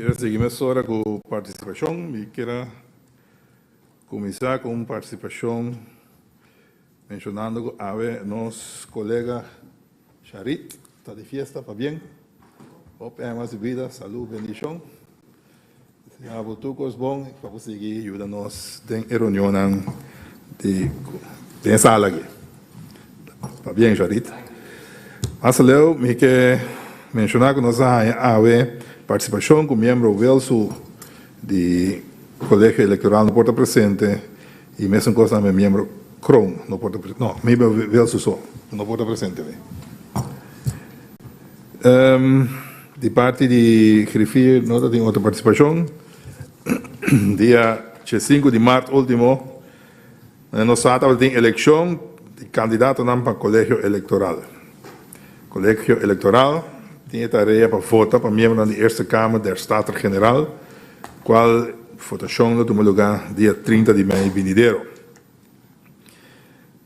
Quero seguir agora com participação e quero começar com participação mencionando a nosso colega Charit, está de fiesta, está bem? Hope mais vida, saúde, bendição. Se há botucos bom, para conseguir ajuda-nos em reunião de sala aqui. Está bem, Charit? Mas eu me quero mencionar que nós há participação com membro Velso do Colégio Eleitoral no Porto Presente e mesmo coisa também membro Cron no Porto Presente. Não, membro Velso só no Porto Presente. De parte de Grifir, nós temos outra participação. Dia 5 de março último, nós temos eleição de candidato para o Colégio Eleitoral. Colégio Eleitoral tinha tarefa para votar para membro da Eerste Kamer der Staten-Generaal, qual votação no tomou lugar dia 30 de maio venidero.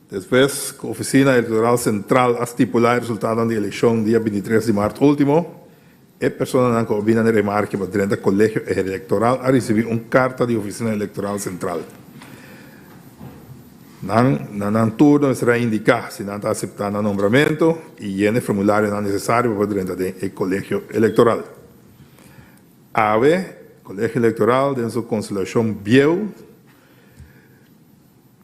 Depois, a Oficina Eleitoral Central estipular o resultado da eleição dia 23 de março último, e a pessoa que opina na remarca para dentro do Colégio Eleitoral a receber uma carta de Oficina Eleitoral Central. Não turno será indicar se não está aceitando o nombramento e o formulário não necessário para dentro do Colégio Eleitoral. Colégio Eleitoral, dentro da conciliação Biel,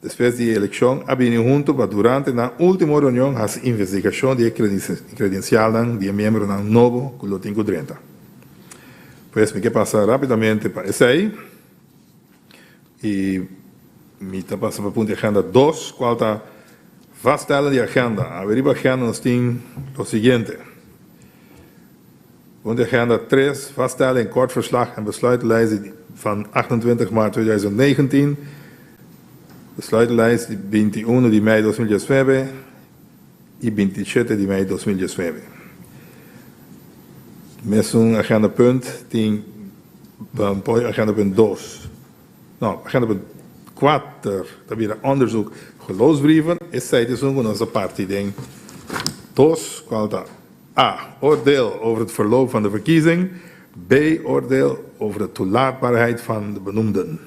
depois da eleição, ha venido junto para durante a última reunião a investigação de credencial de membro novo que lo tenho dentro. Pues me quero passar rapidamente para esse aí e me está passando para o ponto de agenda 2, qual está vaststellen de agenda. A ver, a agenda nós temos o seguinte. Ponto de agenda 3, vaststellen een kort verslag en besluitenlijst van 28 maart 2019, besluitenlijst 21 de mei 2019 e 27 de mei 2019. Mesmo agenda punt, tem agenda punt 2. Não, agenda punt 4, dat weer onderzoek geloofsbrieven, is zij dus ook onze partij. 2, kwalita A, oordeel over het verloop van de verkiezing. B, oordeel over de toelaatbaarheid van de benoemden.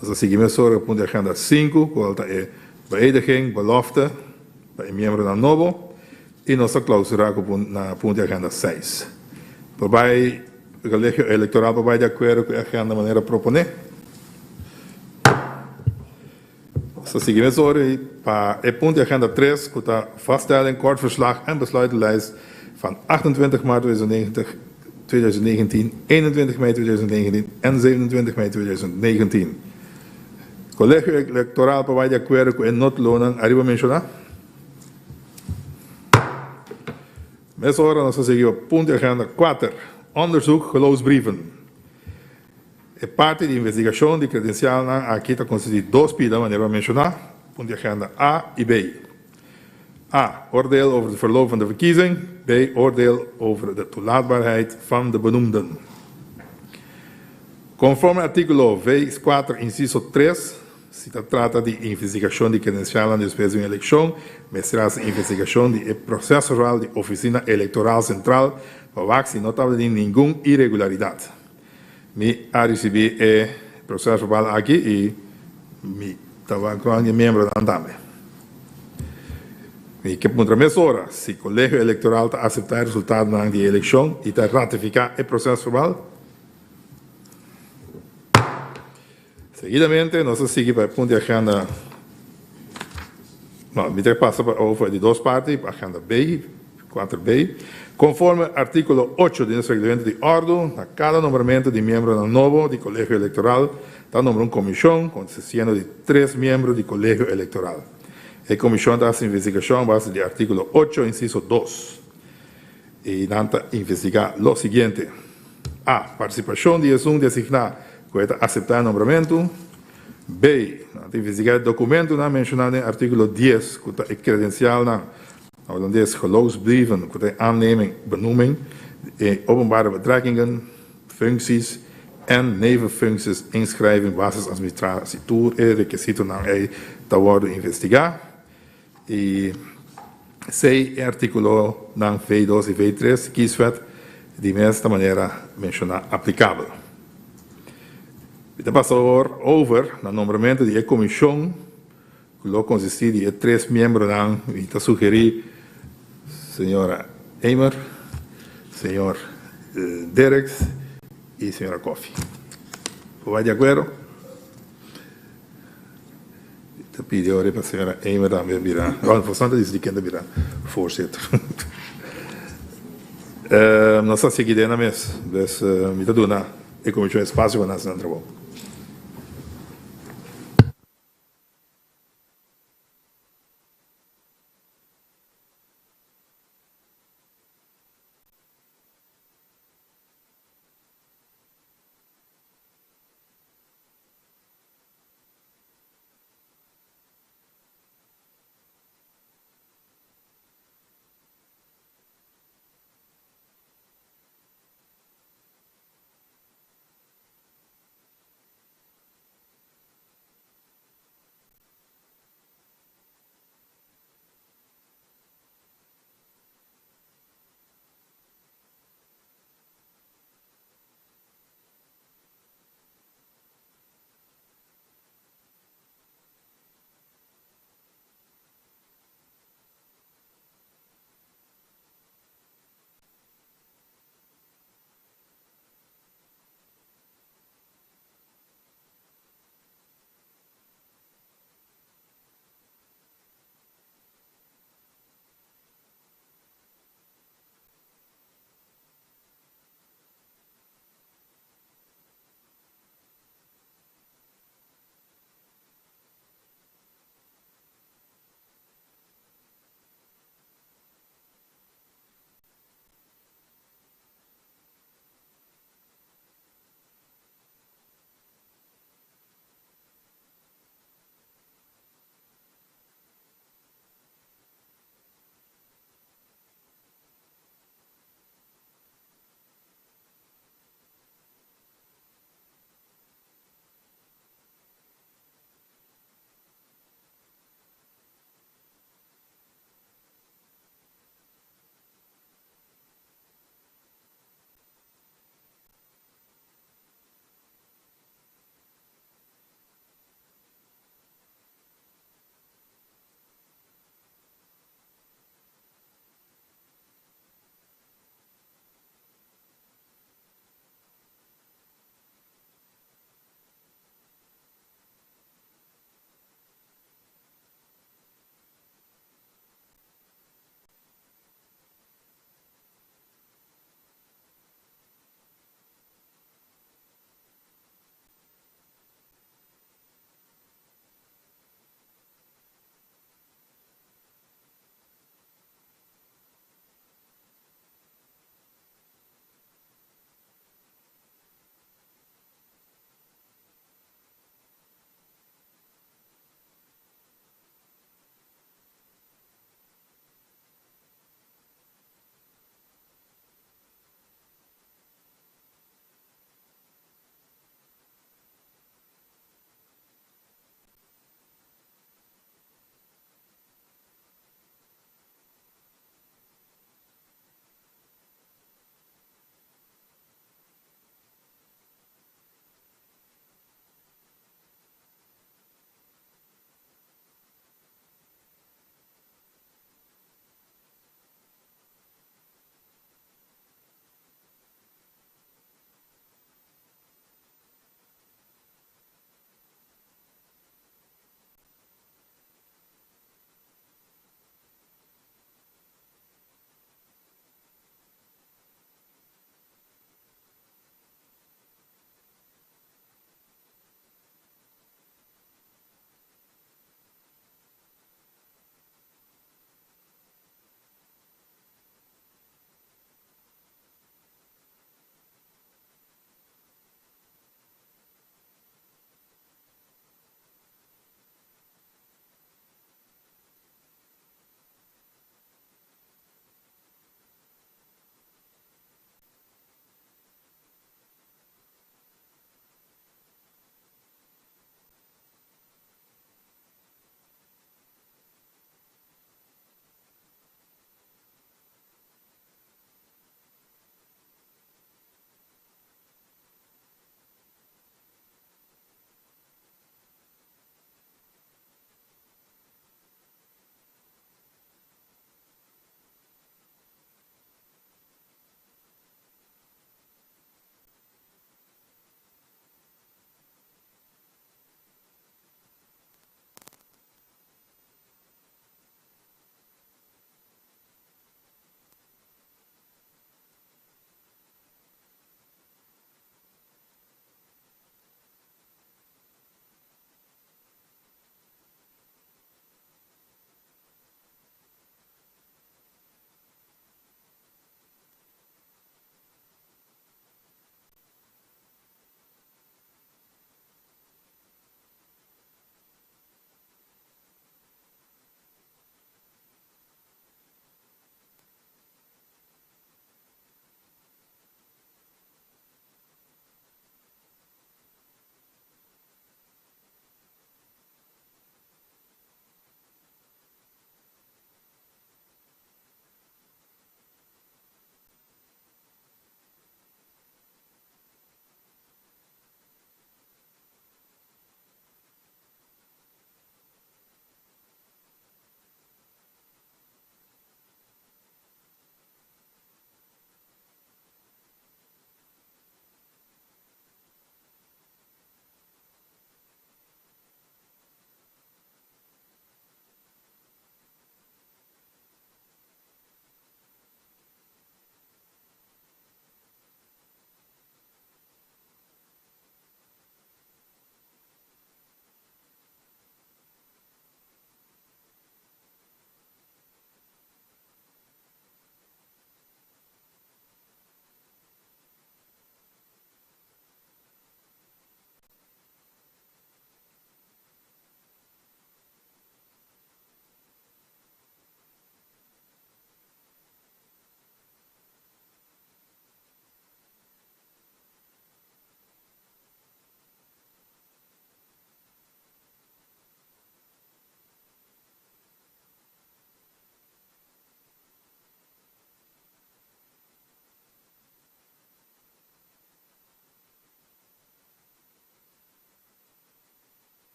Dus als ik me zorg op de agenda 5, kwalita E, beëdiging, belofte, bij membro dan novo. En onze clausura op de agenda 6. Waarbij het colegio electoral waarbij de acuerdo com a agenda maneira proponer. So seguimos hoje para o ponto de agenda 3, que está vaststellen, kort verslag en besluitenlijst van 28 maart 2019, 21 mei 2019 en 27 mei 2019. Colégio Eleitoral para de acuerdo com o notlonen, arriba mencionar. Nessa hora nós seguimos o ponto de agenda 4, onderzoek geloofsbrieven. É parte da investigação de credencial aqui está constituída dois pilares, de maneira a mencionar, ponto de agenda A e B. A, oordeel over het verloop van de verkiezing. B, oordeel over de toelaatbaarheid van de benoemden. Conforme artículo V4, inciso 3, se trata de investigação de credencial después de uma eleição, será-se investigação de processo verbal de Oficina Eleitoral Central, para ver se não estava de nenhuma irregularidade. Me ha recebido o processo verbal aqui e me estava com um membro da andame. E que por outra hora, se o colégio eleitoral está aceitar o resultado da eleição e está ratificar o processo verbal, seguidamente nós seguimos para o ponto de agenda. Não, me passa para de duas partes, para a agenda B, 4B. Conforme artículo 8 de nosso reglamento de ordem, a cada nombramento de membro novo do colégio eleitoral, está nombrado uma comissão, consistendo de 3 membros do colégio eleitoral. A comissão faz investigação a base do artículo 8, inciso 2. E tenta investigar o seguinte. A. Participação de um designado que está aceitar o nombramento. B. Investigar o documento mencionado no artículo 10, que está credencial holandês geloofsbrieven, aanneming, benoeming, openbare betrekkingen, functies en nevenfuncties, inschrijving, basisadministratie, toer, requisito te worden investigar. E C, artículo V2 e V3, kieswet, de esta maneira mencionar aplicável. E passou over no nomeamento de comissão, que consistir de 3 membros, e está sugerir senhora Eimer, senhor Derek e senhora Coffey. Vai de acordo? Te pediu para a senhora Eimer também virar. Não, portanto, diz que ainda virar voorzitter. Nós estamos seguindo na mesa, então, me dá na comissão espaço para nós não trabalhar.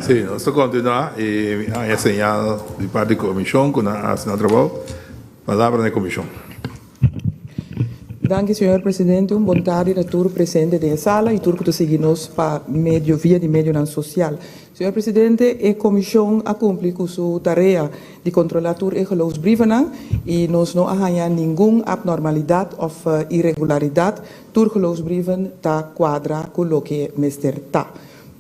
Sí, nosotros continuamos y hay señal de parte de la comisión con la trabajo. Palabra de comisión. Dank u, senhor presidente. Bom tarde a todos presentes na sala e todos que seguimos para via de meio social. Senhor presidente, a comissão a cumprir com sua tarefa de controlar todos os geloofsbrieven e nós não há nenhuma abnormalidade ou irregularidade. Todos os geloofsbrieven está quadra com o que Mr. tá.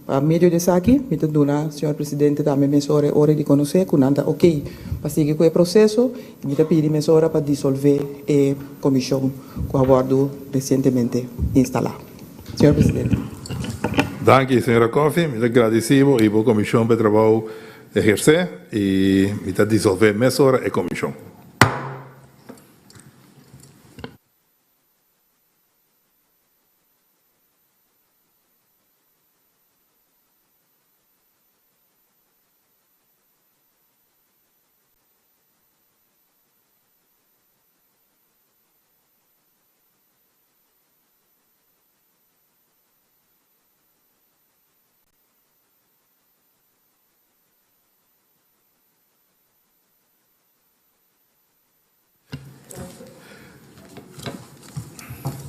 A meio dessa aqui, me dona, senhor presidente, também me hora de conhecer, com nada ok, para seguir com o processo, me pedir me hora para dissolver a comissão que o abordo recentemente instalado. Senhor presidente. Danke, senhora Coffey. Me agradecido e a comissão para o trabalho exercer e me dissolver mais hora a comissão.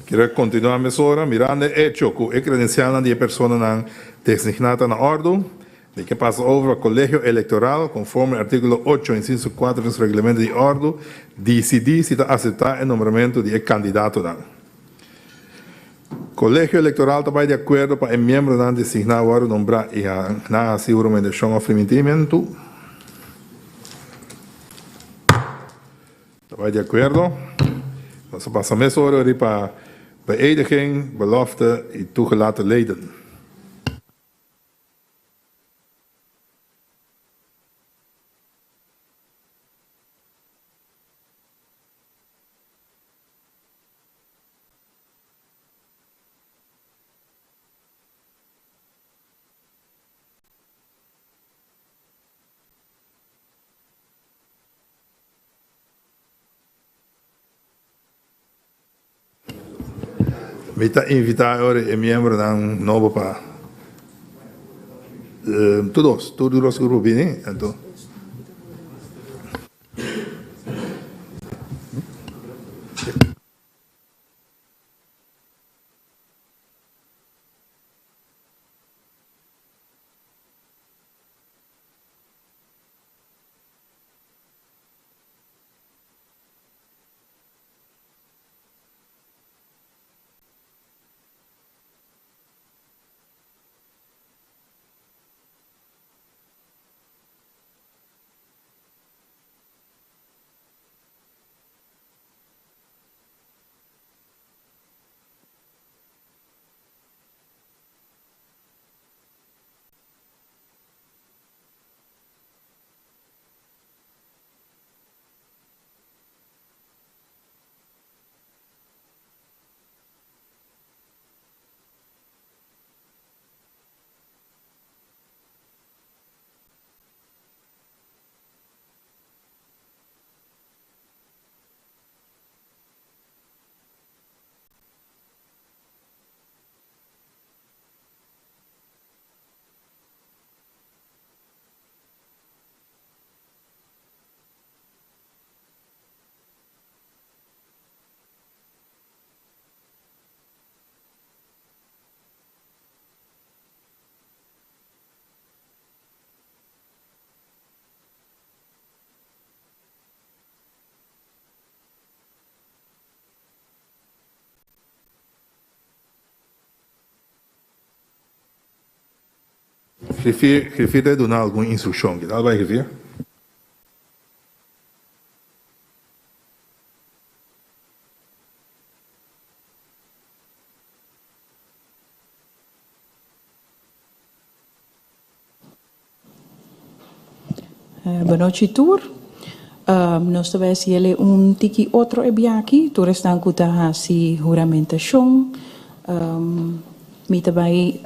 Quero continuar a hora mirando o hecho que a credencial de pessoas designada na ordem, de que passa over ao colégio eleitoral, conforme o artículo 8, inciso 4 do regulamento de ordem, decidir se aceitar o nomeamento de candidato. Colégio eleitoral está de acordo para o membro designado a nombrar e na seguramente de ofrecimento. Está de acordo. Nós passamos a hora para beëdiging, belofte en toegelaten leden. Vita invitar ora e membro da un novo pa todos os grupos, né? Então refere a dar alguma instrução, que tal vai referir? Boa noite, Tur. Nós talvez ele tiki outro ebiaki, tu restan kuta si juramentação. Me também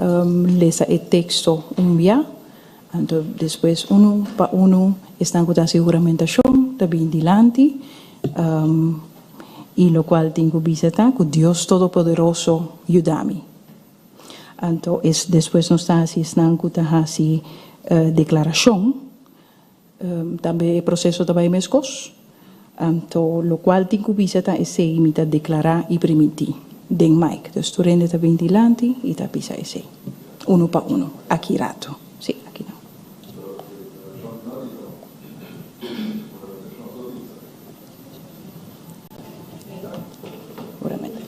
lesa o texto bia. Então, depois para estão kuta si juramentação, também dilante. E lo qual tenho visita que Deus Todo-Poderoso ayuda-me. Então, depois nós estamos estão kuta si declaração, também o processo também mescos, lo qual tem que bisa ta esse imita declarar e permitir den mic, dus tu rende ta ventilanti e ta bisa esse, uno pa uno, aqui rato, sì, aqui não. Veramente.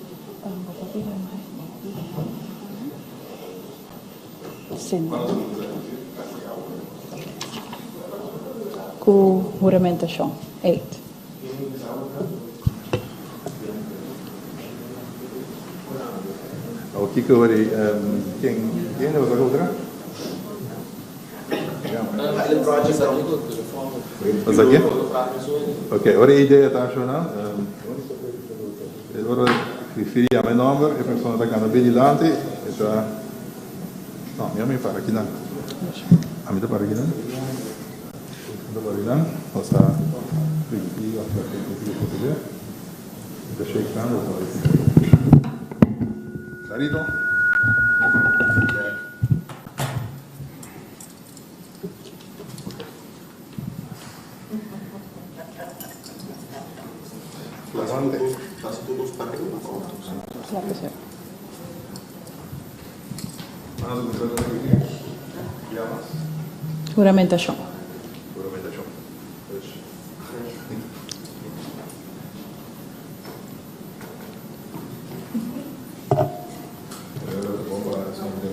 Com juramentação. 8. O que eu orei, quem é o outra? Wat zeg je? Oké, ora a ideia está achando? Ora referir a meu nome, a pessoa está cantando bem dilante, está. Não, minha mãe para aqui não. A mim está para aqui não. Está para aqui não. Você repetir a frase que você quiser. Deixa eu cantar. Clarito. Juramentação.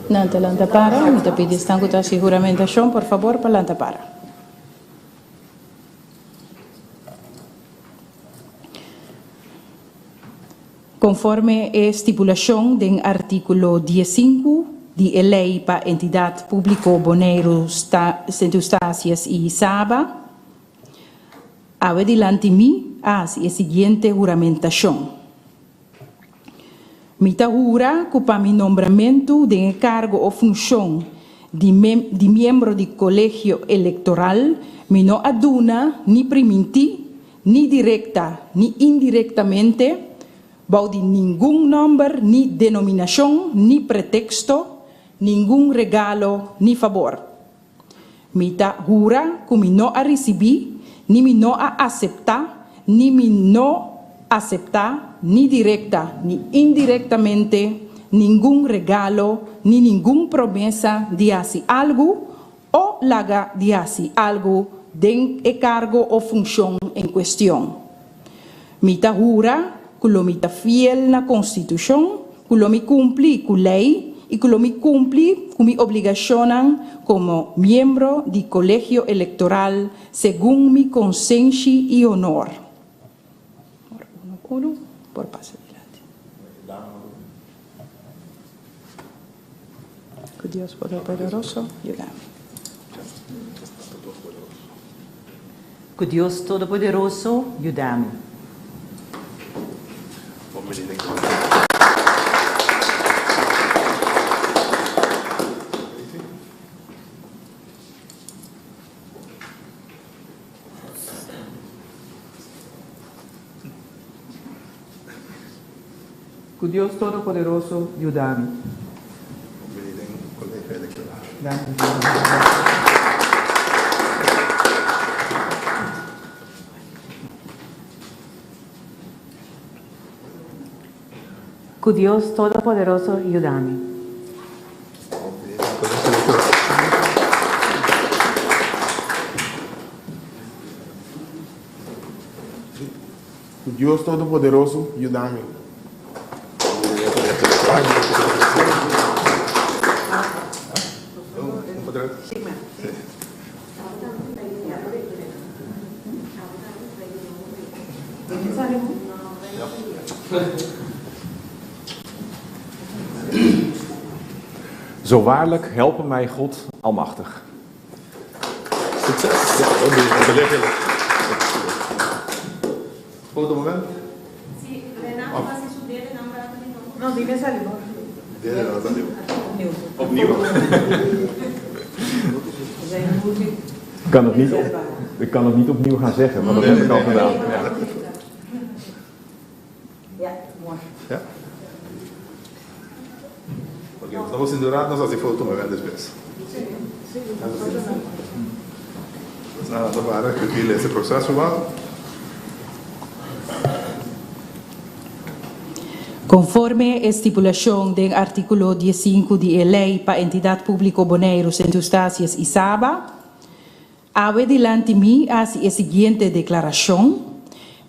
Nanta lanta para, me te pedi stanco ta juramentação, por favor, para lanta para. Conforme a estipulação do artículo 15 de Lei para Entidade Público Boneiro Centro-Estácias e Saba, ave dilante mim a seguinte juramentação. Me jura que para mi nombramento de cargo ou função de membro do colégio eleitoral, me não aduna, ni permiti, ni directa, ni indirectamente, de nenhum nome, ni denominação, ni pretexto, nenhum regalo, ni favor. Me jura que me não a receber, ni me não a aceitar, ni me não aceitar, ni directa, ni indirectamente, nenhum regalo, ni nenhuma promessa de hacer algo, ou laga de hacer algo de cargo ou função em questão. Me jura que lo me fiel na Constituição, que lo me cumpli com lei e que lo me cumpli com mi obrigação como membro do colégio eleitoral, segundo mi consciência e honor. Uno por paso adelante. Que Dios Todo-Poderoso ayúdame. Que Dios Todo-Poderoso ayúdame. Que Dios Todo-Poderoso ayúdame. Que Dios Todo-Poderoso ayúdame. Que Dios Todo-Poderoso ayúdame. Zo waarlijk helpen mij God Almachtig. Succes. Outro momento? Sí, Renato, hace su dele, no, No, dime salió. Dele, ela saliu. Opnieuw. Ik kan het niet opnieuw gaan zeggen, want dat heb ik al gedaan. Ja. Ja, mooi. Ja. Ok, estamos endurados, assim foi o último evento depois. Nada, para que esse processo va. Conforme estipulación del artículo 15 de la Ley para Entidad Público Boneiros, Entustácias y Saba, habe delante mí hace la siguiente declaración.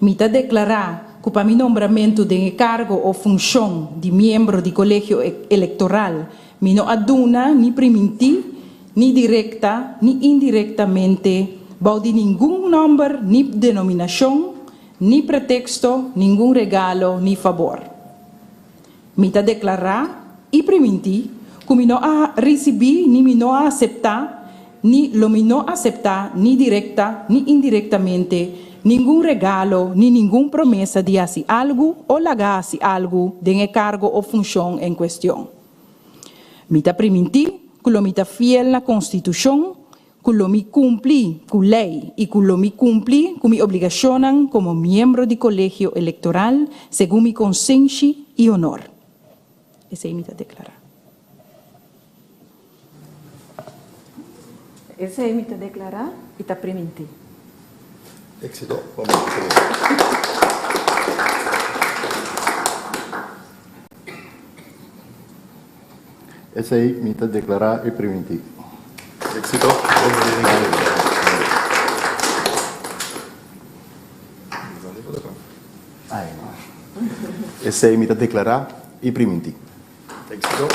Mita declarar que para mi nombramiento de cargo o función de miembro del colegio electoral, mi no aduna ni priminti, ni directa, ni indirectamente, baudi ningún nombre, ni denominación, ni pretexto, ningún regalo, ni favor. Mita declarar y priminti que mi no a recibir, ni mi no a aceptar, ni lo mi no aceptar, ni directa, ni indirectamente, ningún regalo, ni ninguna promesa de hacer algo o lagarse algo de cargo o función en cuestión. Mita priminti que lo mita fiel a la Constitución, que lo mi cumpli con ley y que lo mi cumpli con mi obligación como miembro del colegio electoral según mi conciencia y honor. Ese es mi declarar. Ese es mi declarar y te priminti. Éxito. Esse aí, me declarar e permitir. Éxito. Esse aí, me declarar e permitir. Éxito.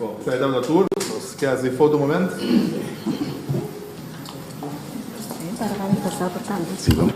Bom, saída da tour. Nos quer fazer foto um momento? Para pasar por tanto. Sim, vamos.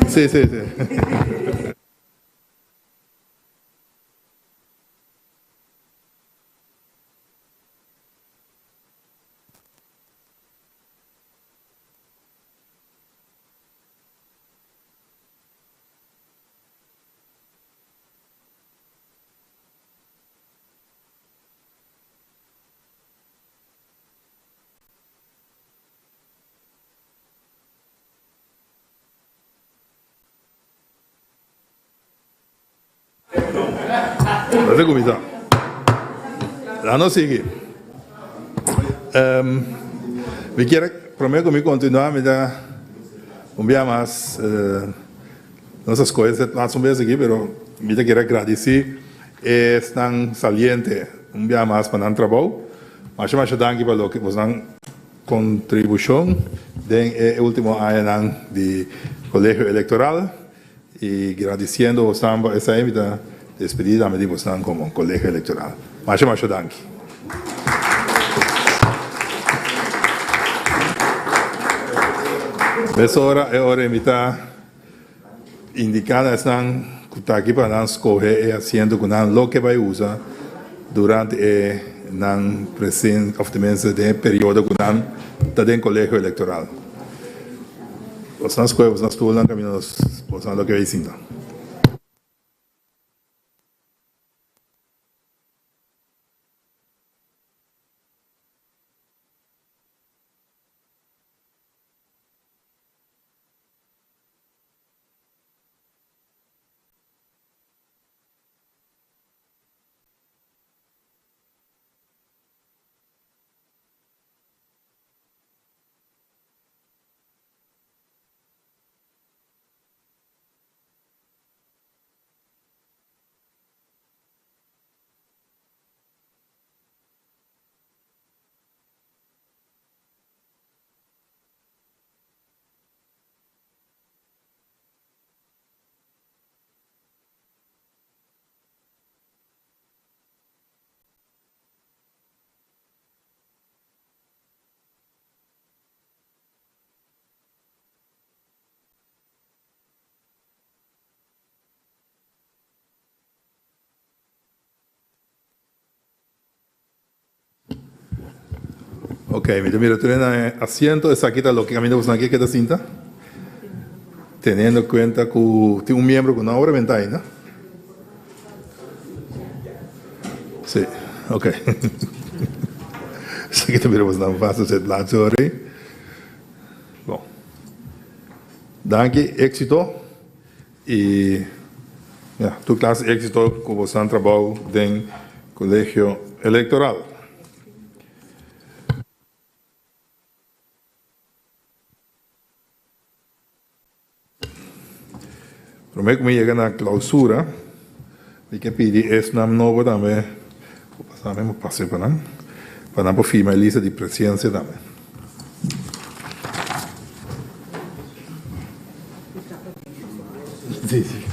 Sí. Volete cominciare? L'anno sigue. Vi quiero, prometo que continuar, me da un día más, nuestras cosas, más un día aquí, pero me quiero agradecer es tan saliente un día más para el trabajo. Muchas gracias por lo que vos dan contribución del último año de colegio electoral y agradeciendo vos esa invita despedida me vos dan como colegio electoral. Muchas gracias. Es hora de invitar indicada están aquí para escoger haciendo con lo que va a usar durante el presente de periodo con el colegio electoral. Los escuelas nos estudian caminos lo que va diciendo. Ok, mira, tienen asiento, esa quita lo que camina pues aquí queda cinta. Teniendo en cuenta que tiene un miembro con una obra de ventana. Sí, ok. Esa quita mira pues no pasa ese plazo ahora. Bom. Danke, éxito. Y tu clase éxito con vos han trabajo en colegio electoral. Prometo que me llega a la clausura y que pidi es una nueva también, pasamos pase para por firma lista de presencia también. Sí, sí.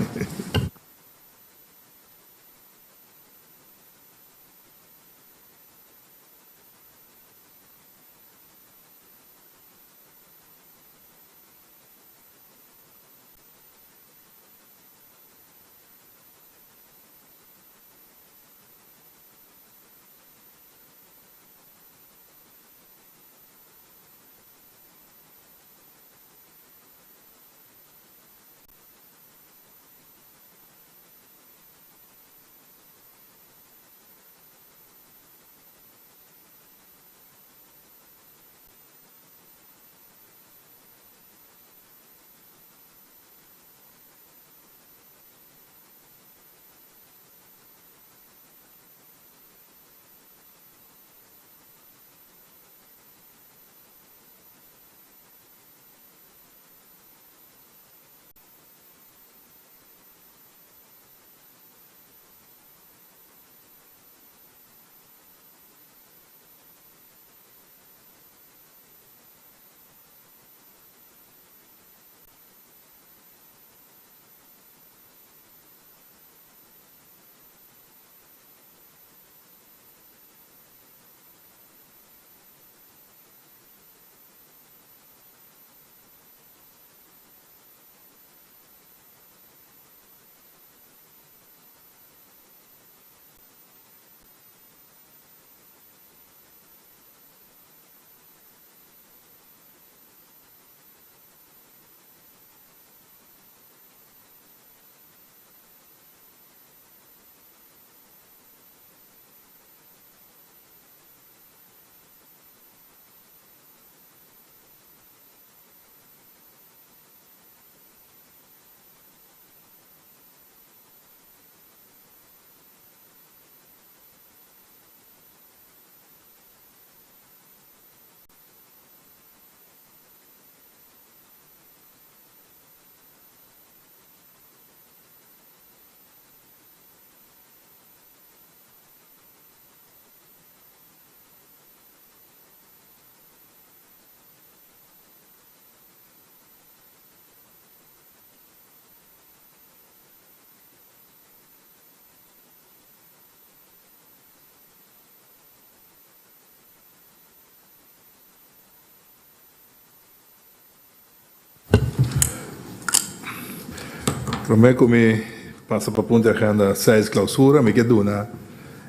Prometo me passa para punto agenda 6 clausura, me quedo una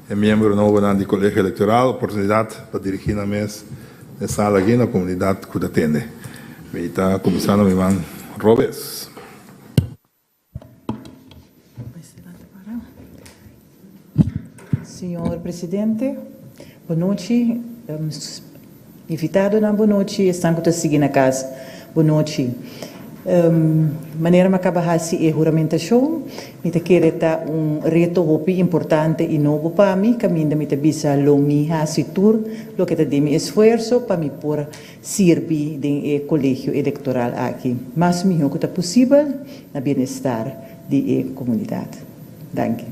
membro novo do colégio eleitoral, oportunidade para dirigir na mesa de sala aqui na comunidade que atende. Me está começando meu irmão Robes. Senhor Presidente, boa noite. Invitado na boa noite, estão que seguir na casa. Boa noite. Maneira me acaba assim é juramentação. Me te quer tá reto hopi importante e novo para mim. Caminho me te bisa lo mi hasi tour, lo que te dê mi esforço para me por servir de colégio eleitoral aqui. Mas melhor que tá possível na bem-estar de comunidade. Danke.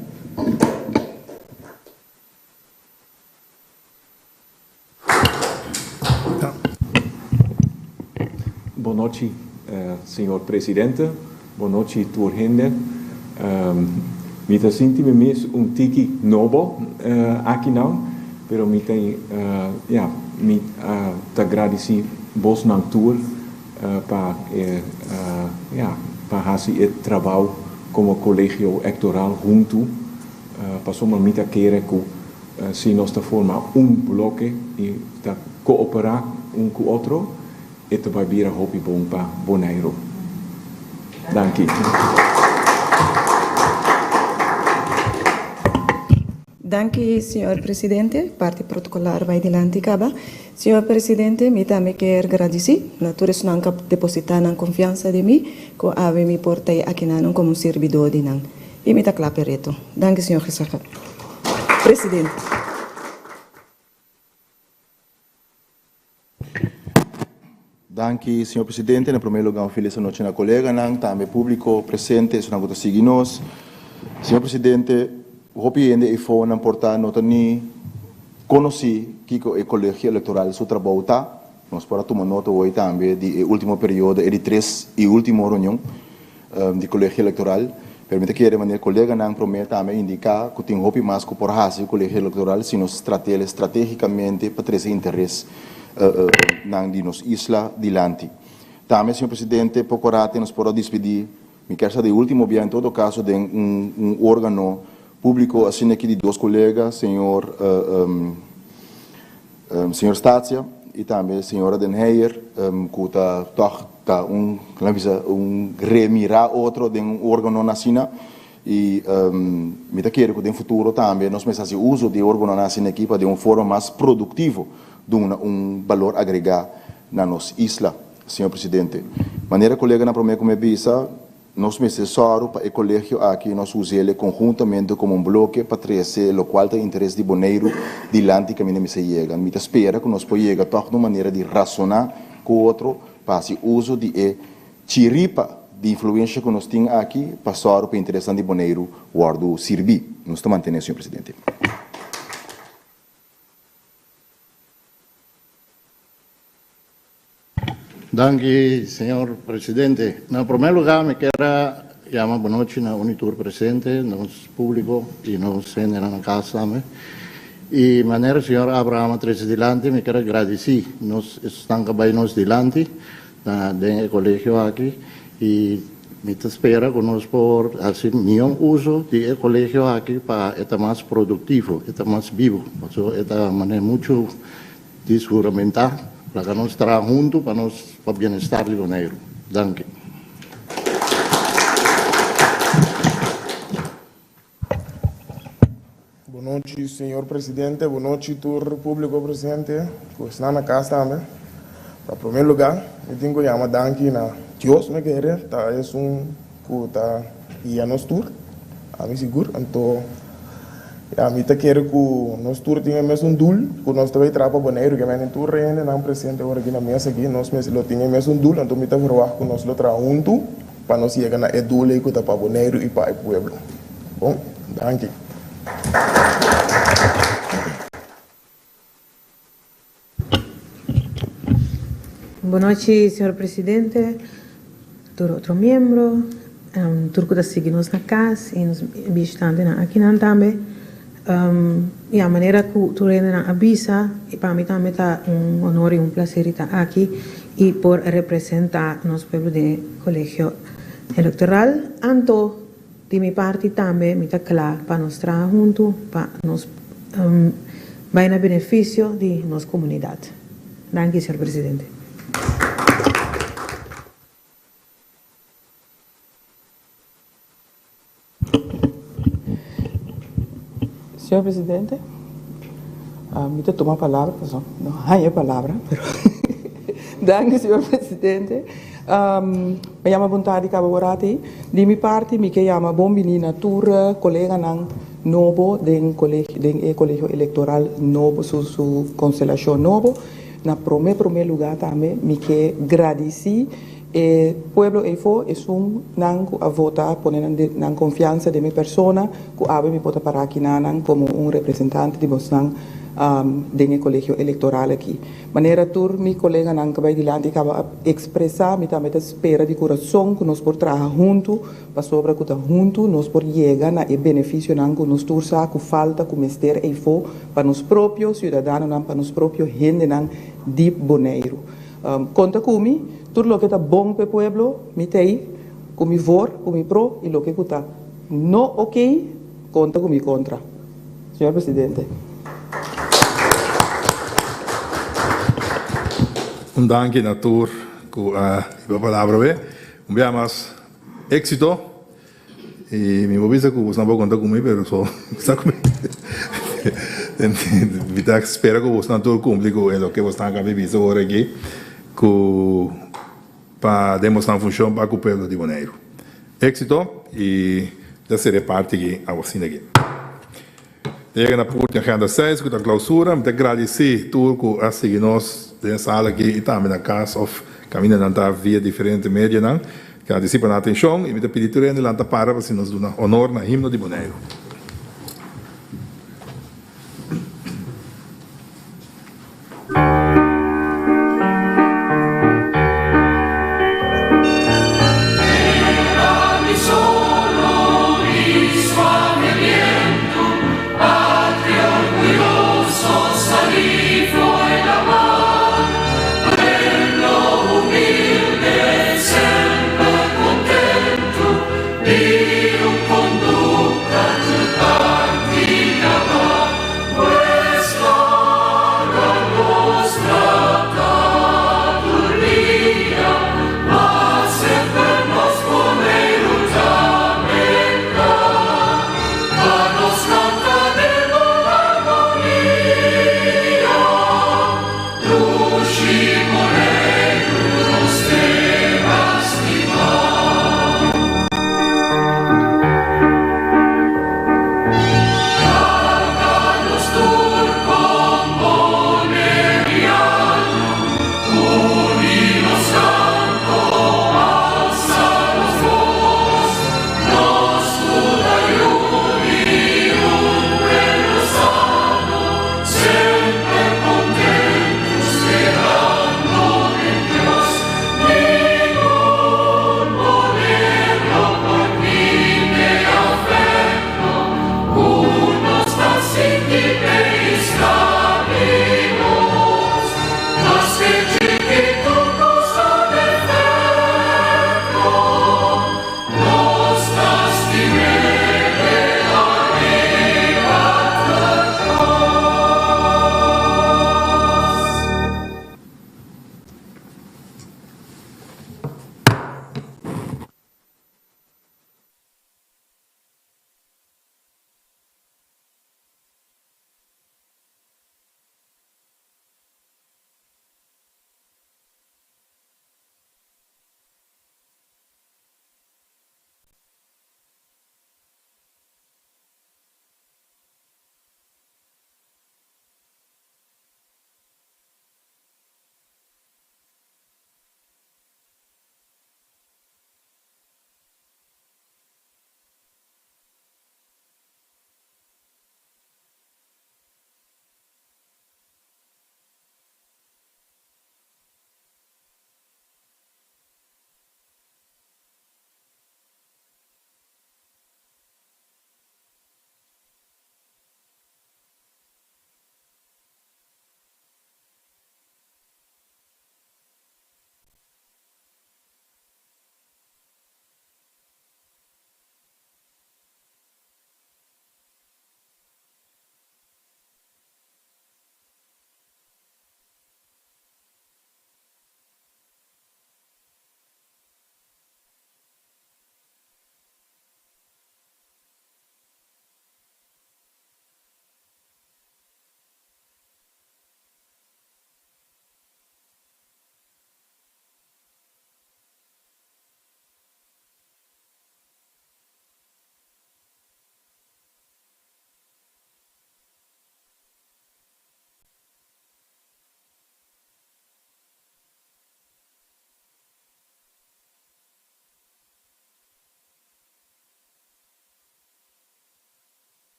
Boa noite, senhor presidente. Boa noite, turgente. Me sinto mesmo tiki novo aqui não, pero me tem, me te agradecer vos na tour para fazer o trabalho como colégio eleitoral junto, para somar me querer que se nós formar bloco e cooperar com o outro. Ito vai vir a hopi bom para Bonaire. Danke. Danke, Senhor Presidente. Parte protocolar vai dilante caba. Senhor Presidente, me também quero agradecer. Naturalmente, não depositar na confiança de mim, que ave me portei aqui não como servidor de não. E me tá clapereto. Danke, Senhor Presidente. Danke, senhor presidente. Em primeiro lugar, feliz noite na colega, também público presente, se não seguir nós. Senhor presidente, o que é fone importante, não tem conheci que o colégio eleitoral seu trabalho está. Nós para tomar nota hoje também do último período, de 3 e última reunião do colégio eleitoral. Permite que a maneira colega não promete também indicar que tem hopi mais que por o colégio eleitoral, se nos estrategicamente para trazer interesse na nossa isla dilante. Também, senhor presidente, pouco rate nos pode despedir. Me quero saber, último dia, em todo caso, de órgão público, assim aqui de 2 colegas, senhor Statia e também a senhora Den Heyer, que está remirar outro de órgão nacional. E me quero que no futuro também nós começamos a uso de órgão nacional aqui para de uma forma mais produtiva, de valor agregado na nossa isla, senhor presidente. Maneira colega na promessa como bisa, nós necessário para o colégio aqui nós usamos conjuntamente como bloco para trazer o qual tem interesse de Bonaire dilante que me se chega. Me espera que nós podemos chegar de uma maneira de razonar com o outro para o uso de chiripa de influência que nós temos aqui para o interesse de Bonaire guardo servir. Nós estamos mantendo, senhor presidente. Danke, senhor presidente. En primer lugar, me quero chamar boa noite na Unitur presente, nosso público e nós na casa também. E maneira, senhor Abraham Trece Dilante, me quero agradecer. Nós estamos bem nos dilante, no colégio aqui, e me espera que nós por fazer melhor uso do colégio aqui para estar mais produtivo, estar mais vivo. Então, é maneira muito desjuramentar. Para que nós trabalhemos juntos para o bem-estar de Bonaire. Danke. Boa noite, senhor presidente. Boa noite, tour público presente. Que está na casa também. Para primeiro lugar, eu tenho que chamar danke na Deus, me querer. Tá, é que tá ia nos tour. A mim seguro. Então, a mim te quero que nós tour tenha mesmo dul, que nós também trabalha Bonaire, que vem em tour ainda não presente agora aqui na mesa aqui, nós mesmo tenha mesmo dul, então me te falar que nós lo trabalha junto para nós chegar na dul e que tá para Bonaire e para o pueblo. Bom, danke. Boa noite, senhor presidente, todo outro membro, turco da seguimos na casa e nos visitando aqui também. E a maneira que tu ainda avisa, e para mim também está honor e prazer estar aqui e por representar nosso povo de colégio electoral, anto de mi parte también, mi claro, para nos trabajar juntos, para nos va en beneficio de nuestra comunidad. Gracias, señor presidente. Señor presidente, me toma palabra, pues no hay palabra, pero gracias, señor presidente. Me llamo Bontari Cababorati. De mi parte, me llamo Bombini Natura, colega nan novo del colegio electoral novo, su constelación novo. Na primer lugar también, me que agradeci. Pueblo EFO es un nan a votar, poner nan confianza de mi persona, que ave mi pota para aquí nan como un representante de Bosnan del colegio electoral aquí. Manera tur mi colega nan que va adelante que va a expresar mi también espera de corazón que nos por trabajar juntos, para sobre que juntos nos por llegar a beneficio nan que nos tursa que falta que mester EFO para nos propios ciudadanos nan para nos propios gente nan de Bonaire. Conta comigo, tudo lo que está bom para o pueblo, me tem, com mi vor, com mi pro, e lo que está não ok, conta com mi contra. Senhor Presidente. Danke, Natur, por a palavra. Veamos éxito. E me avisa que você não vai contar comigo, mas só está comigo. Então, espero que você não cumpra com o que você está visto agora aqui. Para demonstrar função para o povo de Bonaire. Éxito e da ser parte aqui a vacina aqui. Chega na porta agenda 6, com a clausura, me agradecer tudo que a seguir nós da sala aqui e também na casa of caminho na via diferente média não, que antecipa na atenção e me pedir turno lá para se nos dá honor na himno de Bonaire. Dio conduca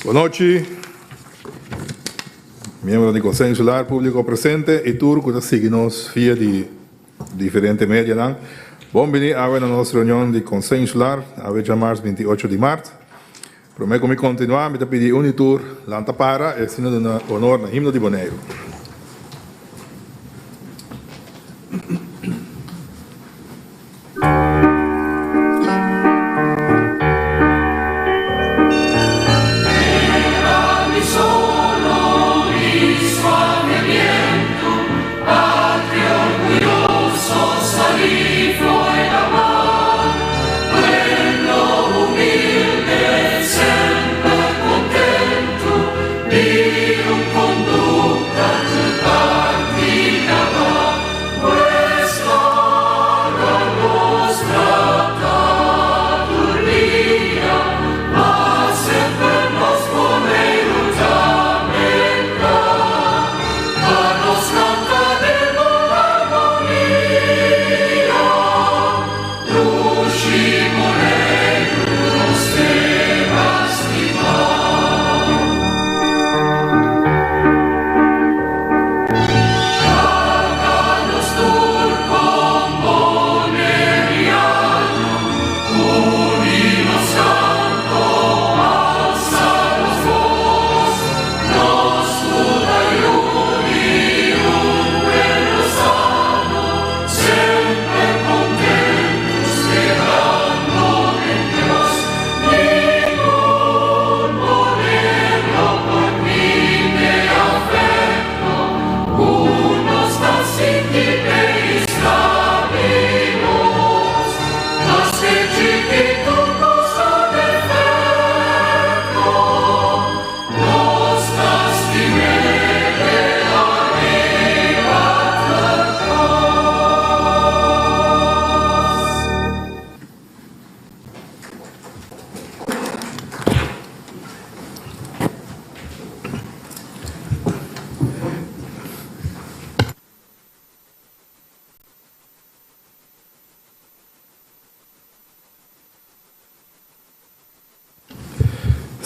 Boa noite, membros do Conselho Insular Público presente e turco que seguimos via de diferentes mídias. Bem-vindo a nossa reunião de Conselho Insular, a chamar 28 de março. Prometo me continuar, me pedir um tour lá para e sino de honor no himno de Bonaire.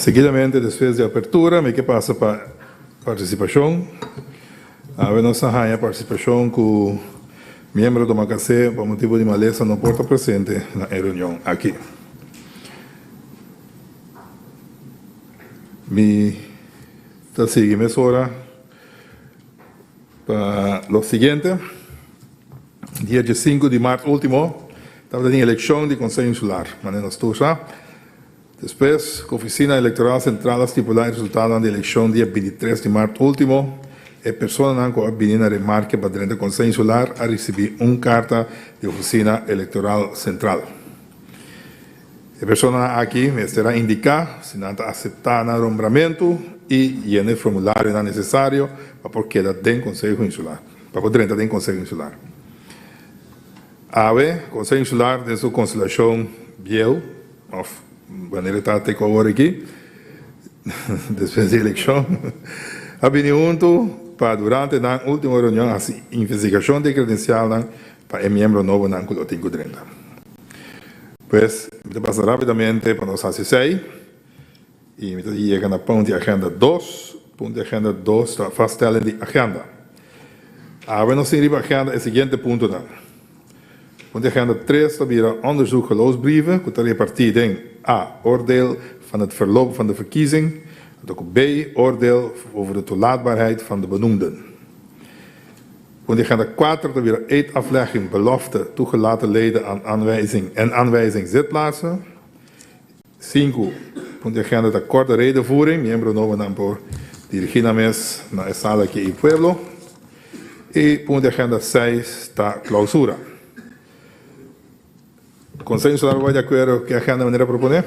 Seguidamente, depois de abertura, me que passa para participação. A nossa rainha participação com membro do Macacé, por motivo de maleza, não porta presente na reunião aqui. Me está seguindo agora para o seguinte. Dia 5 de março último, estava em eleição de Conselho Insular. Maneira estufa. Depois, a Oficina Eleitoral Central estipulou o resultado da eleição dia 23 de março último. E a pessoa que a menina remarca para dentro do Conselho Insular a receber uma carta de Oficina Eleitoral Central. A pessoa aqui me será indicar se não aceitar o nombramento e llenar o formulário necessário para poder quedar dentro do Conselho Insular. Para poder entrar dentro do Conselho Insular. A Conselho Insular, de sua constelação Biel, maneira está até agora aqui, depois da eleição, ha venido junto para durante a última reunião a investigação de credencial para o membro novo na Colotinho 30. Pues, me passa rapidamente para nós assistir e me chega na ponto de agenda 2, ponto de agenda 2 está faststellen de agenda. Nós temos a agenda é o seguinte ponto dan. Ponto de agenda 3 está weer onderzoek geloofsbrieven, que está repartido em A. Oordeel van het verloop van de verkiezing. En ook B. Oordeel over de toelaatbaarheid van de benoemden. Punt agenda 4 er weer eedaflegging belofte toegelaten leden aan aanwijzing zitplaatsen. 5. Punt agenda de korte redenvoering. Miembro novo por dirigirnos na sala aqui em Pueblo. E punt agenda 6 está clausura. Conselho Insular vai de acordo com a agenda maneira proponer?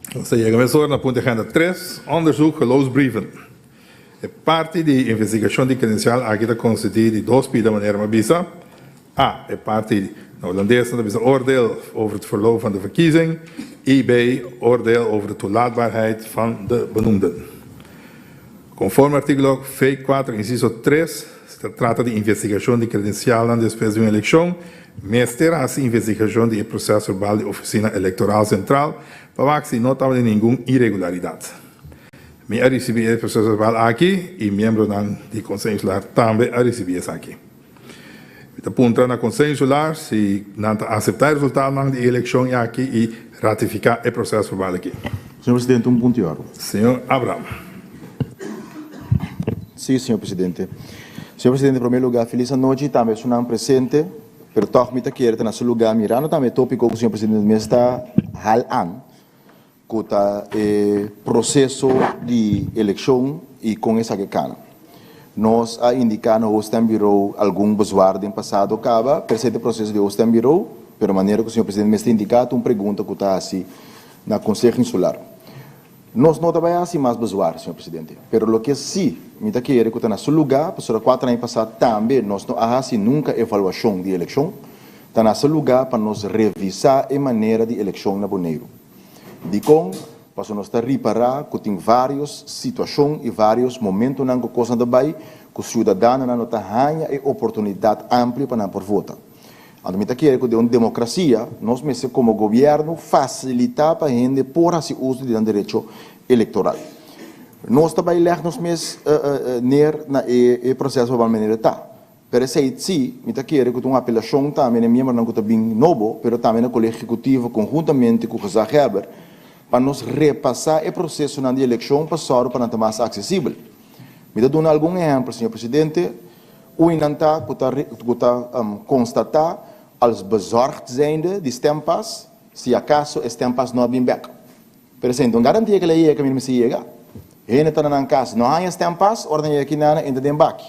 Então, chegamos agora na ponto de agenda 3, onderzoek geloofsbrieven. É parte de investigação de credencial aqui está constituída de dois tipos de maneira uma visa. A, é parte holandesa, dat is een oordeel over het verloop van de verkiezing. IB, oordeel over de toelaatbaarheid van de benoemden. Conforme artículo V4, inciso 3, se trata de investigação de credencial después de uma eleição, Mester a investigação do processo verbal da Oficina Eleitoral Central para que se não tenha nenhuma irregularidade. Me a receber o processo verbal aqui e membro do Conselho Insular também a receber isso aqui. Me aponta na Conselho Insular se não aceitar o resultado da eleição aqui e ratificar o processo verbal aqui. Senhor Presidente, ponto de ordem. Senhor Abraham. Sim, senhor Presidente. Senhor Presidente, em primeiro lugar, feliz noite, também sou não presente, pero toque me querer na seu lugar, mirando também tópico que o senhor Presidente me está halando, que está processo de eleição e com essa que cana. Nós a indicar no Hostem Bureau algum besoar em passado acaba, presente processo de Hostem Bureau, pero maneira que o senhor Presidente me está indicando, uma pergunta que está assim na Conselho Insular. Nós não trabalhamos assim mais besoar, senhor Presidente, pero lo que sim, me está querendo que está na seu lugar, para 4 anos passados também, nós não há assim nunca avaliação de eleição, está na seu lugar para nós revisar a maneira de eleição na Boneiro. De com, para nós reparar que tem várias situações e vários momentos na coisa da Bahia, que o cidadão não tem a oportunidade ampla para não por votar. Então, me está querendo que de uma democracia, nós mesmos como governo facilitar para a gente por esse uso de direito eleitoral. Nós também lemos mesmo na processo de maneira tá. Pero sim, me está querendo que uma apelação também é membro não que está bem novo, pero também no colégio executivo conjuntamente com o José Heber, para nos repassar o processo na eleição passado para não mais acessível. Me dá algum exemplo, senhor Presidente, o inanta que está constatar als bezorgd zijnde die stempas, se acaso stempas não bem back. Por exemplo, garantia que ele ia que me chega, ele está na casa, não há stempas, ordem aqui na ainda dem back.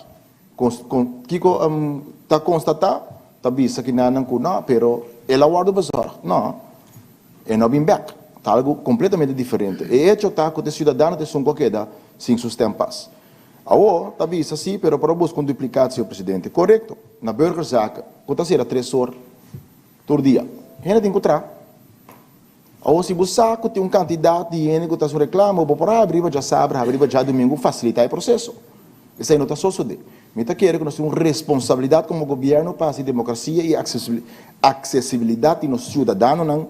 Kiko está constatar, está bisa que não não, pero ele aguarda bezorgd, não, é não bem back. Está algo completamente diferente. E hecho está que o cidadão tem qualquer da sem seus stempas. Agora, está visto assim, pero para buscar duplicado, senhor Presidente. Correto. Na burgerzaken, quanto será 3 horas por dia. Ele tem que encontrar. Agora, se você sabe tem um candidato de gente que está se reclama, ou por abrir, já sabe, abrir já domingo, facilitar o processo. Isso aí não está só de. Me está querendo que nós temos responsabilidade como governo para a democracia e acessibilidade de nossos cidadãos no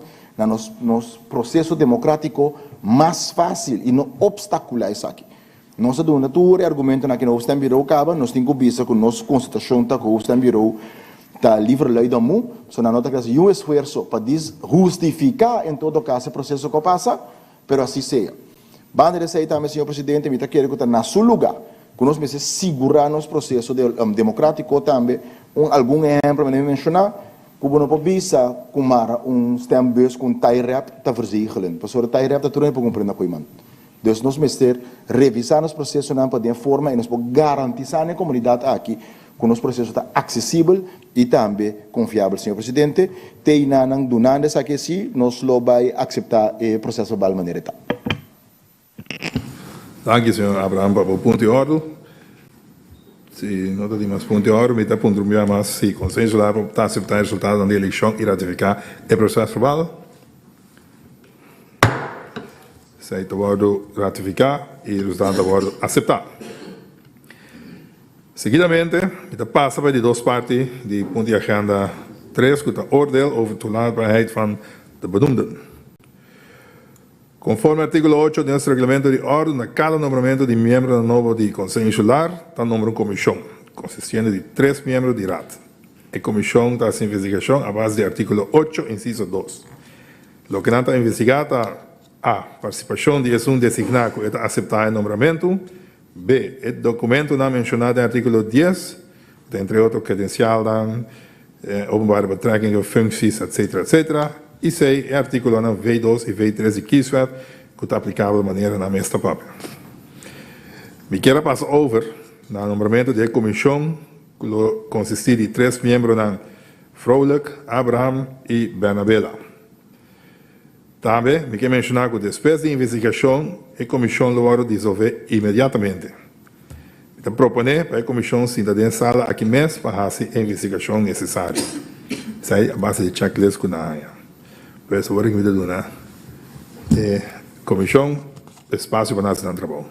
nosso processo democrático mais fácil e não obstacular isso aqui. Nós temos um argumento que nós temos que acaba, nós temos que ver que a nossa Constituição está com o Bureau está livre lei do mundo, só na nota que é um esforço para justificar em todo caso o processo que passa, mas assim seja. Banda de sair também, senhor Presidente, me está querendo que está na seu lugar, que nós precisamos segurar nosso processo democrático também, algum exemplo, me mencionar, que não pode visa como stembus com tie-rap está verzegelen, porque o tie-rap está tudo para compreender com o então, nós precisamos revisar os processos de forma e nós podemos garantizar na comunidade aqui que o nosso processo está acessível e também confiável, senhor Presidente. Tem nanang dunanda sa aqui, nós lo vai aceitar o processo de maneira tal. Danke, senhor Abraham, para o ponto de ordem. Se não tem mais ponto de ordem, me está pondo mais se consenso lá para aceitar o resultado da eleição e ratificar o processo verbal. Se está ratificar e o resultado está aceitar. Seguidamente, kita passa para de 2 partes de ponto de agenda 3, que está oordeel over toelaatbaarheid van de benoemden. Conforme artículo 8 de nuestro reglamento de orden, a cada nombramiento de miembro novo de Conselho Insular, está nombrado uma comissão, consistindo de 3 membros de RAT. A comissão está sem investigação a base do artículo 8, inciso 2. Lo que não está investigado A. Participação de um designado que está aceitar o nombramento. B. O documento não mencionado no artículo 10, entre outros credencial, openbare betrekkingen, functies, etc., etc. E C. O artículo V2 e V3 de kieswet, que está aplicável de maneira na mesma papel. Me quero passar over no nombramento da comissão, que consiste de 3 membros, Vrolijk, Abraham e Bernabela. Também, me quero mencionar que depois da investigação, a comissão logo dissolve imediatamente. Então, proponer para a comissão cidadã sala aqui mesmo para fazer a investigação necessária. Isso aí é a base de checklist que nós temos. Por isso, agora que me dá a comissão, espaço para nós não trabalhar.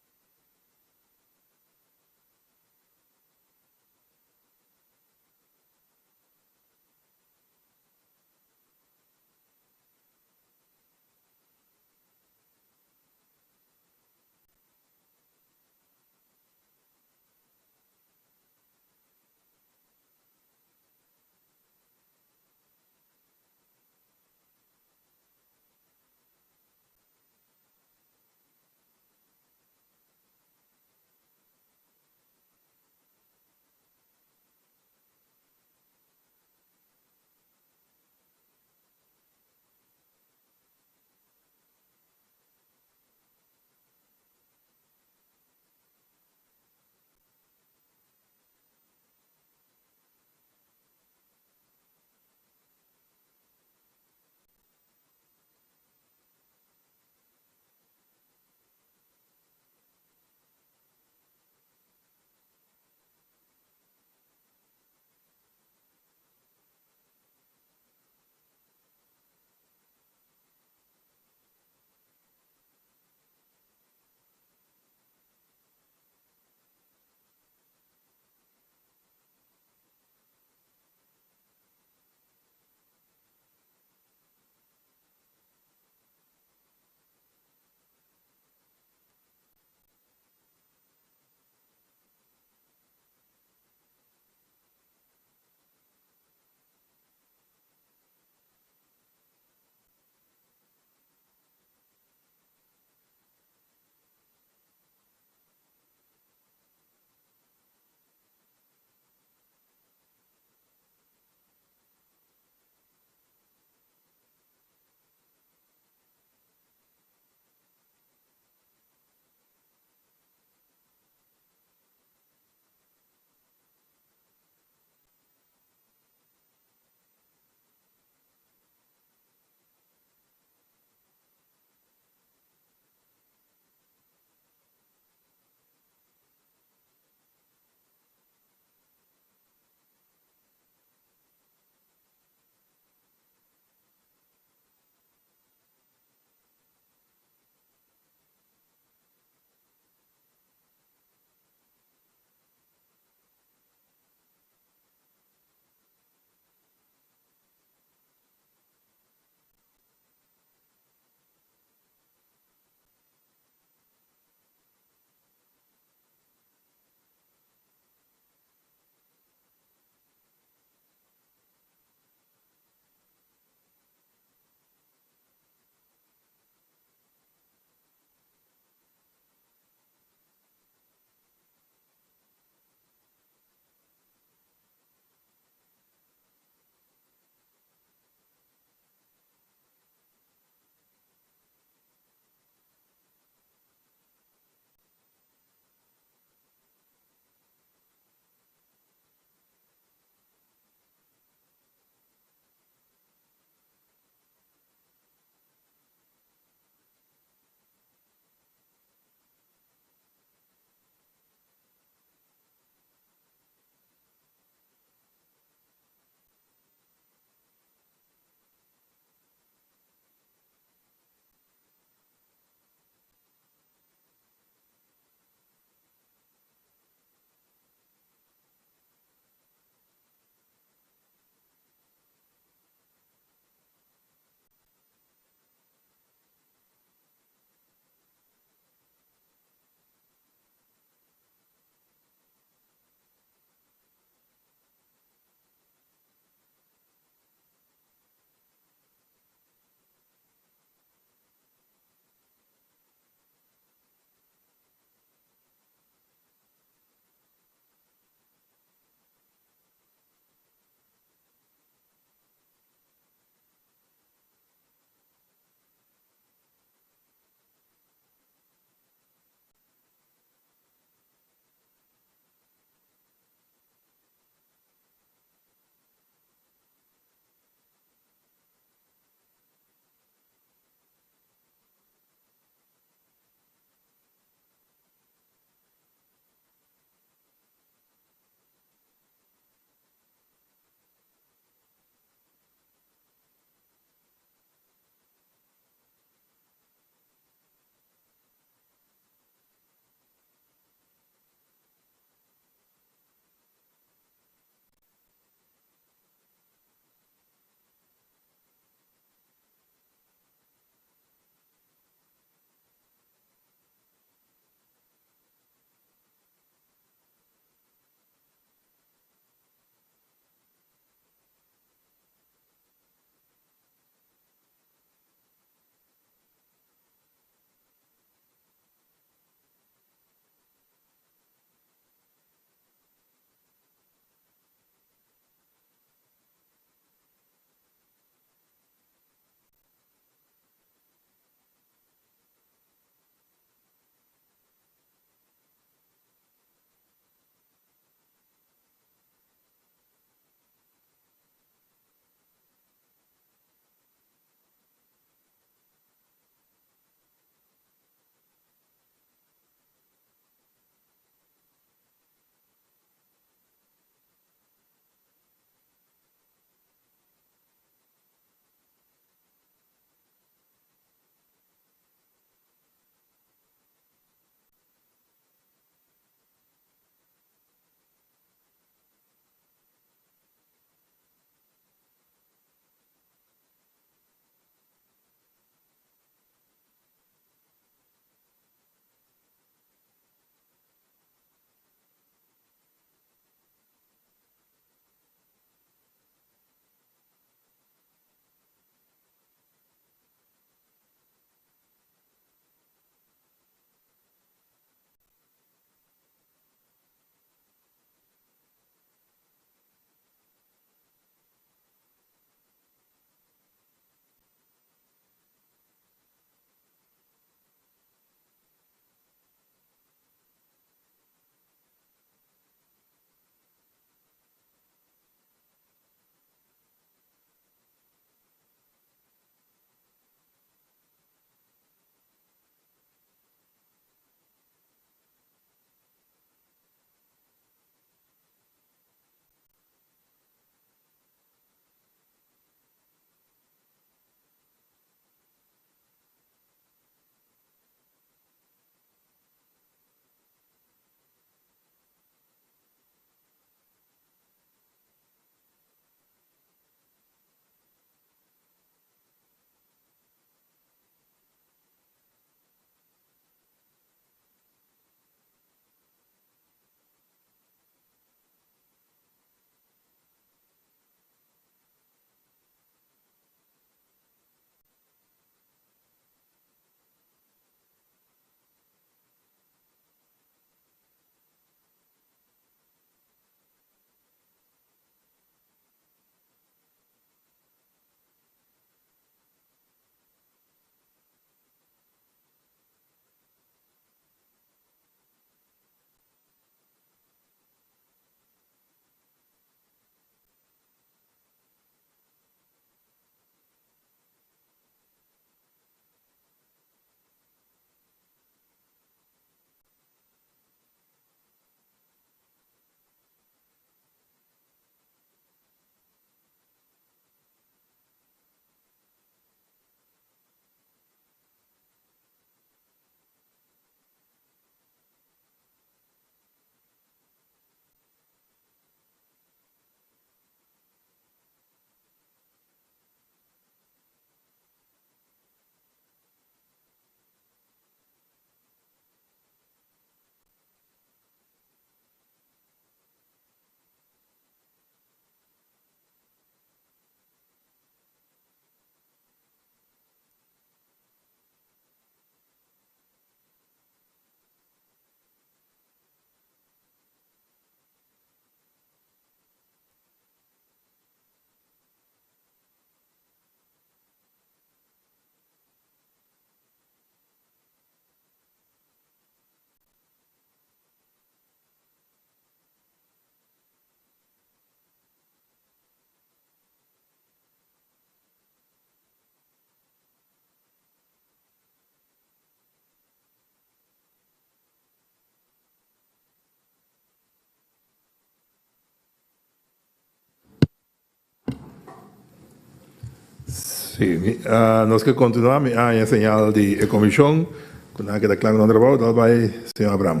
Sim, nós que continuamos a señal de comissão, com a que declara no trabalho, dá vai senhor Abraham.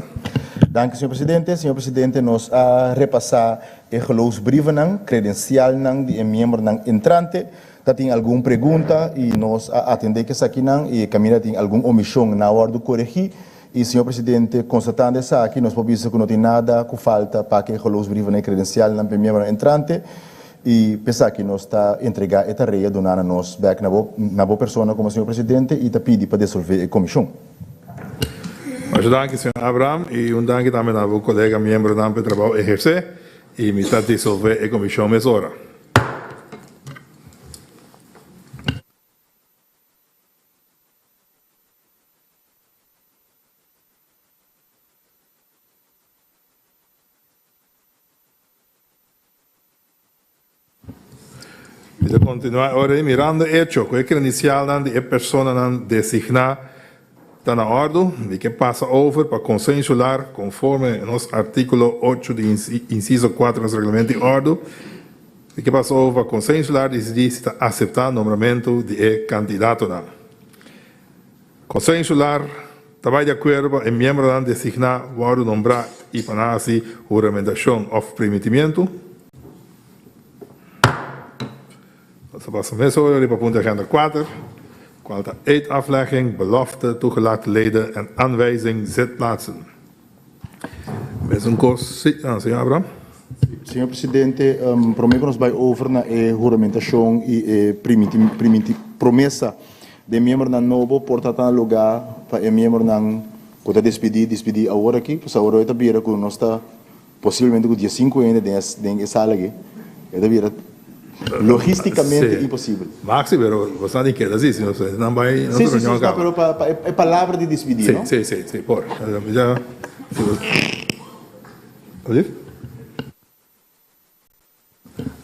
Dank u, senhor presidente. Senhor presidente, nós a repassar o geloofsbrieven, credencial de membro entrante. Dat tem alguma pergunta e nós atender que aqui e caminha tem alguma omissão na hora de corrigir. E, senhor presidente, constatando isso aqui, nós podemos que não tem nada que falta para que o geloofsbrieven credencial na membro entrante. E pensar que nós está entregar esta tarefa donar a nós back na boa pessoa como senhor presidente e está pedir para dissolver a comissão. Mas dank senhor Abraham e dank também ao colega membro do trabalho exercer e me está dissolver a comissão mesora. Vamos continuar agora mirando hecho, que é inicial de a pessoa designar está na ordem e que passa over para consensuar conforme nosso artículo 8 de inciso 4 do regulamento de ordem e que passa over para consensuar e decidir se está aceitar o nomeamento de candidato. Consensuar está de acordo em membro designar o ordem nombrar e para assim juramentação of permitimento. Dat was een wetsoordeling op punt agenda 4. Kwaliteit eetaflegging, belofte, toegelaten leden en aanwijzing zitplaatsen. Met een kost, senhor Abraham. Senhor presidente, prometo nos vai over na juramentação e promessa de membro na novo porta lugar para membro na quando despedir agora aqui, pois agora está vira com nós está possivelmente com dia 5 ainda dentro sala aqui. Está vira logisticamente impossível. Maxi, pero você não quer assim, senhor, não vai. Sim, pero é palavra de despedir, não? Sim, por. Já. Olha.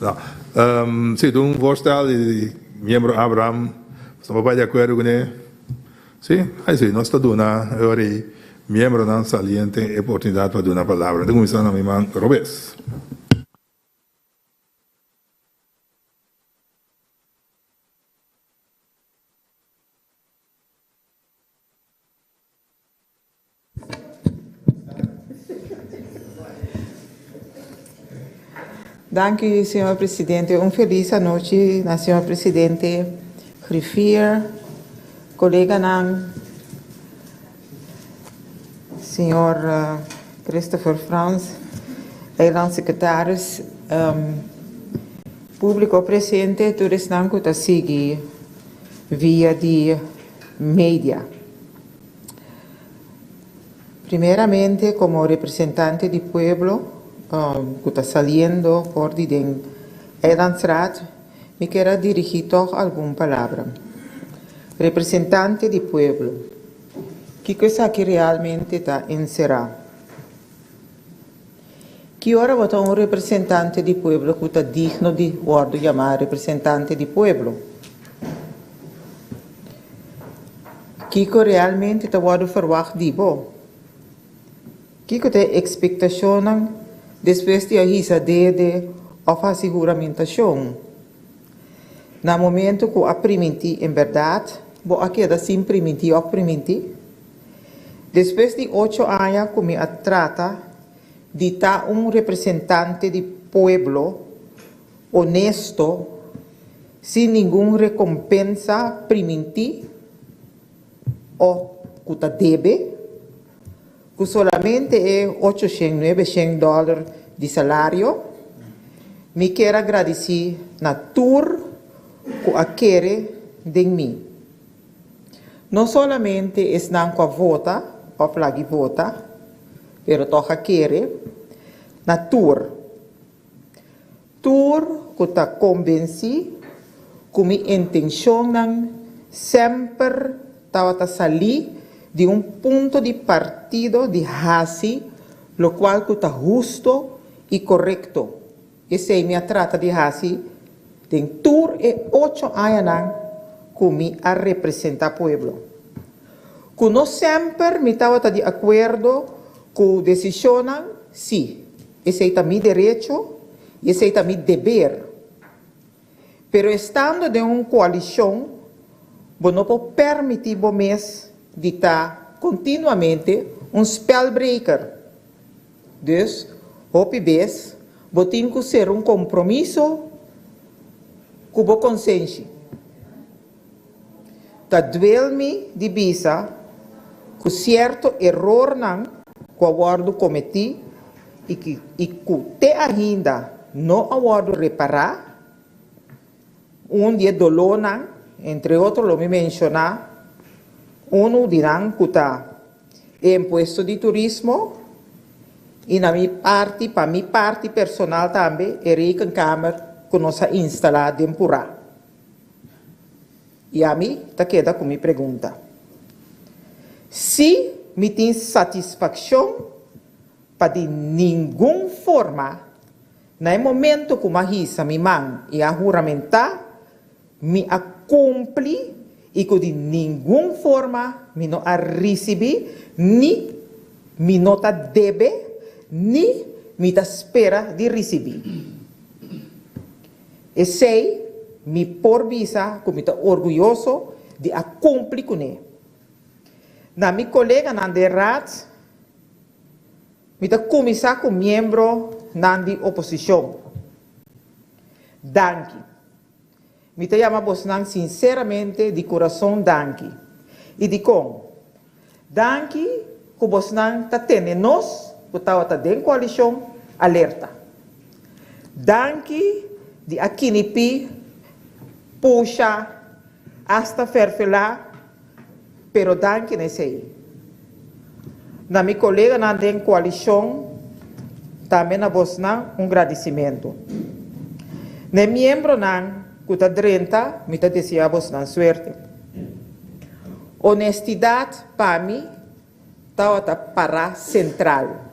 Não. Sim, um voorstel de membro Abraham, estamos bem de acordo com ele. Sim, aí nós estamos dando agora membro não saliente a oportunidade para dar a palavra. Então, começando a minha irmã Robes. Dank u, senhor presidente. Feliz noite, senhor presidente, griffier, colega senhor Christopher Frans, eiland secretaris, público presente, todos não que seguir via de media. Primeiramente, como representante do pueblo, que está saliendo por den Eilandsraad, me quero dirigir alguma palavra. Representante do pueblo, que coisa que realmente está encerrado? Que hora vota representante do pueblo que está digno de ser chamado representante do pueblo? Que realmente está verwacht de bo? Que tem expectação depois de a risa de a juramentação. No momento que a permitir, em verdade, vou aqui da sim permitir ou permitir. Depois de 8 anos que me trata de estar representante do pueblo honesto, sem nenhuma recompensa permitir ou que deve, que solamente é $800-900 de salário, me quero agradecer na tour que aquele de mim. Não somente é não com a vota, ou flagi vota, pero toca aquele na tour. Tour que está convencido que minha intenção sempre estava sair de ponto de partido de Hasi, lo qual está justo e correto. Esse é minha trata de Hasi, de tour e 8 anos que a representar o pueblo. Que não sempre me estava de acordo com a decisão, sim, esse é meu direito, esse é meu dever. Pero estando de uma coalição, não pode permitir o mês de estar continuamente spellbreaker. Dus, hopi bes, tem que ser compromisso com a consciência. Tá duelme de bisa, com certo erro não, que o aguardo cometi, e que te ainda não aguardo reparar, dia dolor não, entre outros, me mencionar, dirão que está imposto de turismo, e na minha parte, para minha parte personal também, é a câmera que nós instalamos temporário. E a mim, está queda com minha pergunta. Se me tem satisfação, para de nenhuma forma, no momento que uma risa me mãe e a juramentar, me cumpre e que de nenhuma forma me não a receber, nem me não ta deve, nem me ta espera de receber. E sei, me por visa, como estou orgulhoso de a cumprir com ele. Na minha colega na Rat, me ta começar com membro na oposição. Danke. Me ta chama Bosnan sinceramente de coração danke. E de com danke que Bosnan ta tendo nós, que estava ta dentro coalição alerta. Danke de aqui nipi puxa hasta ferfelar, pero danke nesse aí. Na minha colega na den coalição, também na Bosnan agradecimento. Ne membro nan kuta 30, me ta deseja Bosnan suerte. Honestidade para mim tá para central.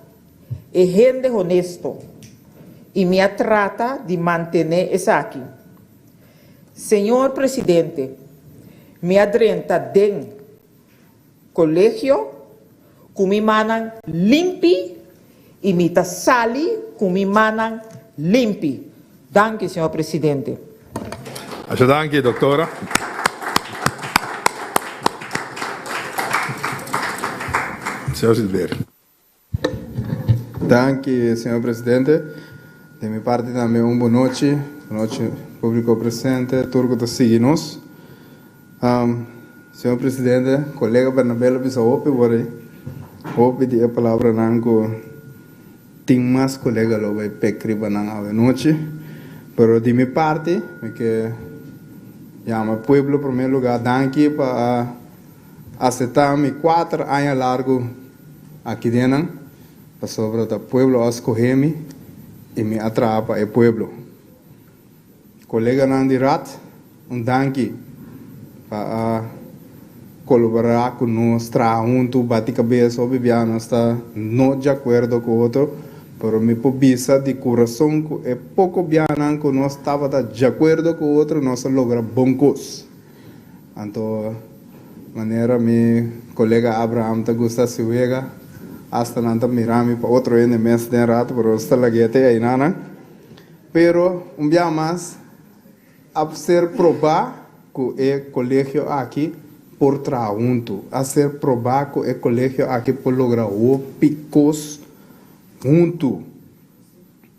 E gente honesto e me trata de manter isso aqui. Senhor Presidente, me adrenta den colégio que me mandam limpi e me ta sali que me mandam limpi. Danke, Senhor Presidente. Danke, doutora. Senhor Silveira. Danke, Senhor Presidente. De minha parte também boa noite. Boa noite, público presente, turco que seguimos. Senhor Presidente, colega Bernabela bisa hope de a palavra nango tem mais colega lo vai pecri banang a noite, pero de minha parte, que chama pueblo primeiro lugar, danke para aceitar me 4 anos largo aqui dentro, para sobre o pueblo escolher-me e me atrapa o pueblo. Colega Nandi Rat, danke para colaborar com nós, junto, bater cabeça, obviamente, nós está não de acordo com o outro, mas me pobisa de coração que é pouco bem que nós estava de acordo com o outro, nós logra bom coisa. Então, maneira meu colega Abraham te gusta se vega, hasta nanta mirami para outro ano mês de rato, pero está lá guete aí nana. Pero dia mais a ser provar que o colégio aqui por junto, a ser provar que o colégio aqui por lograr o picos junto.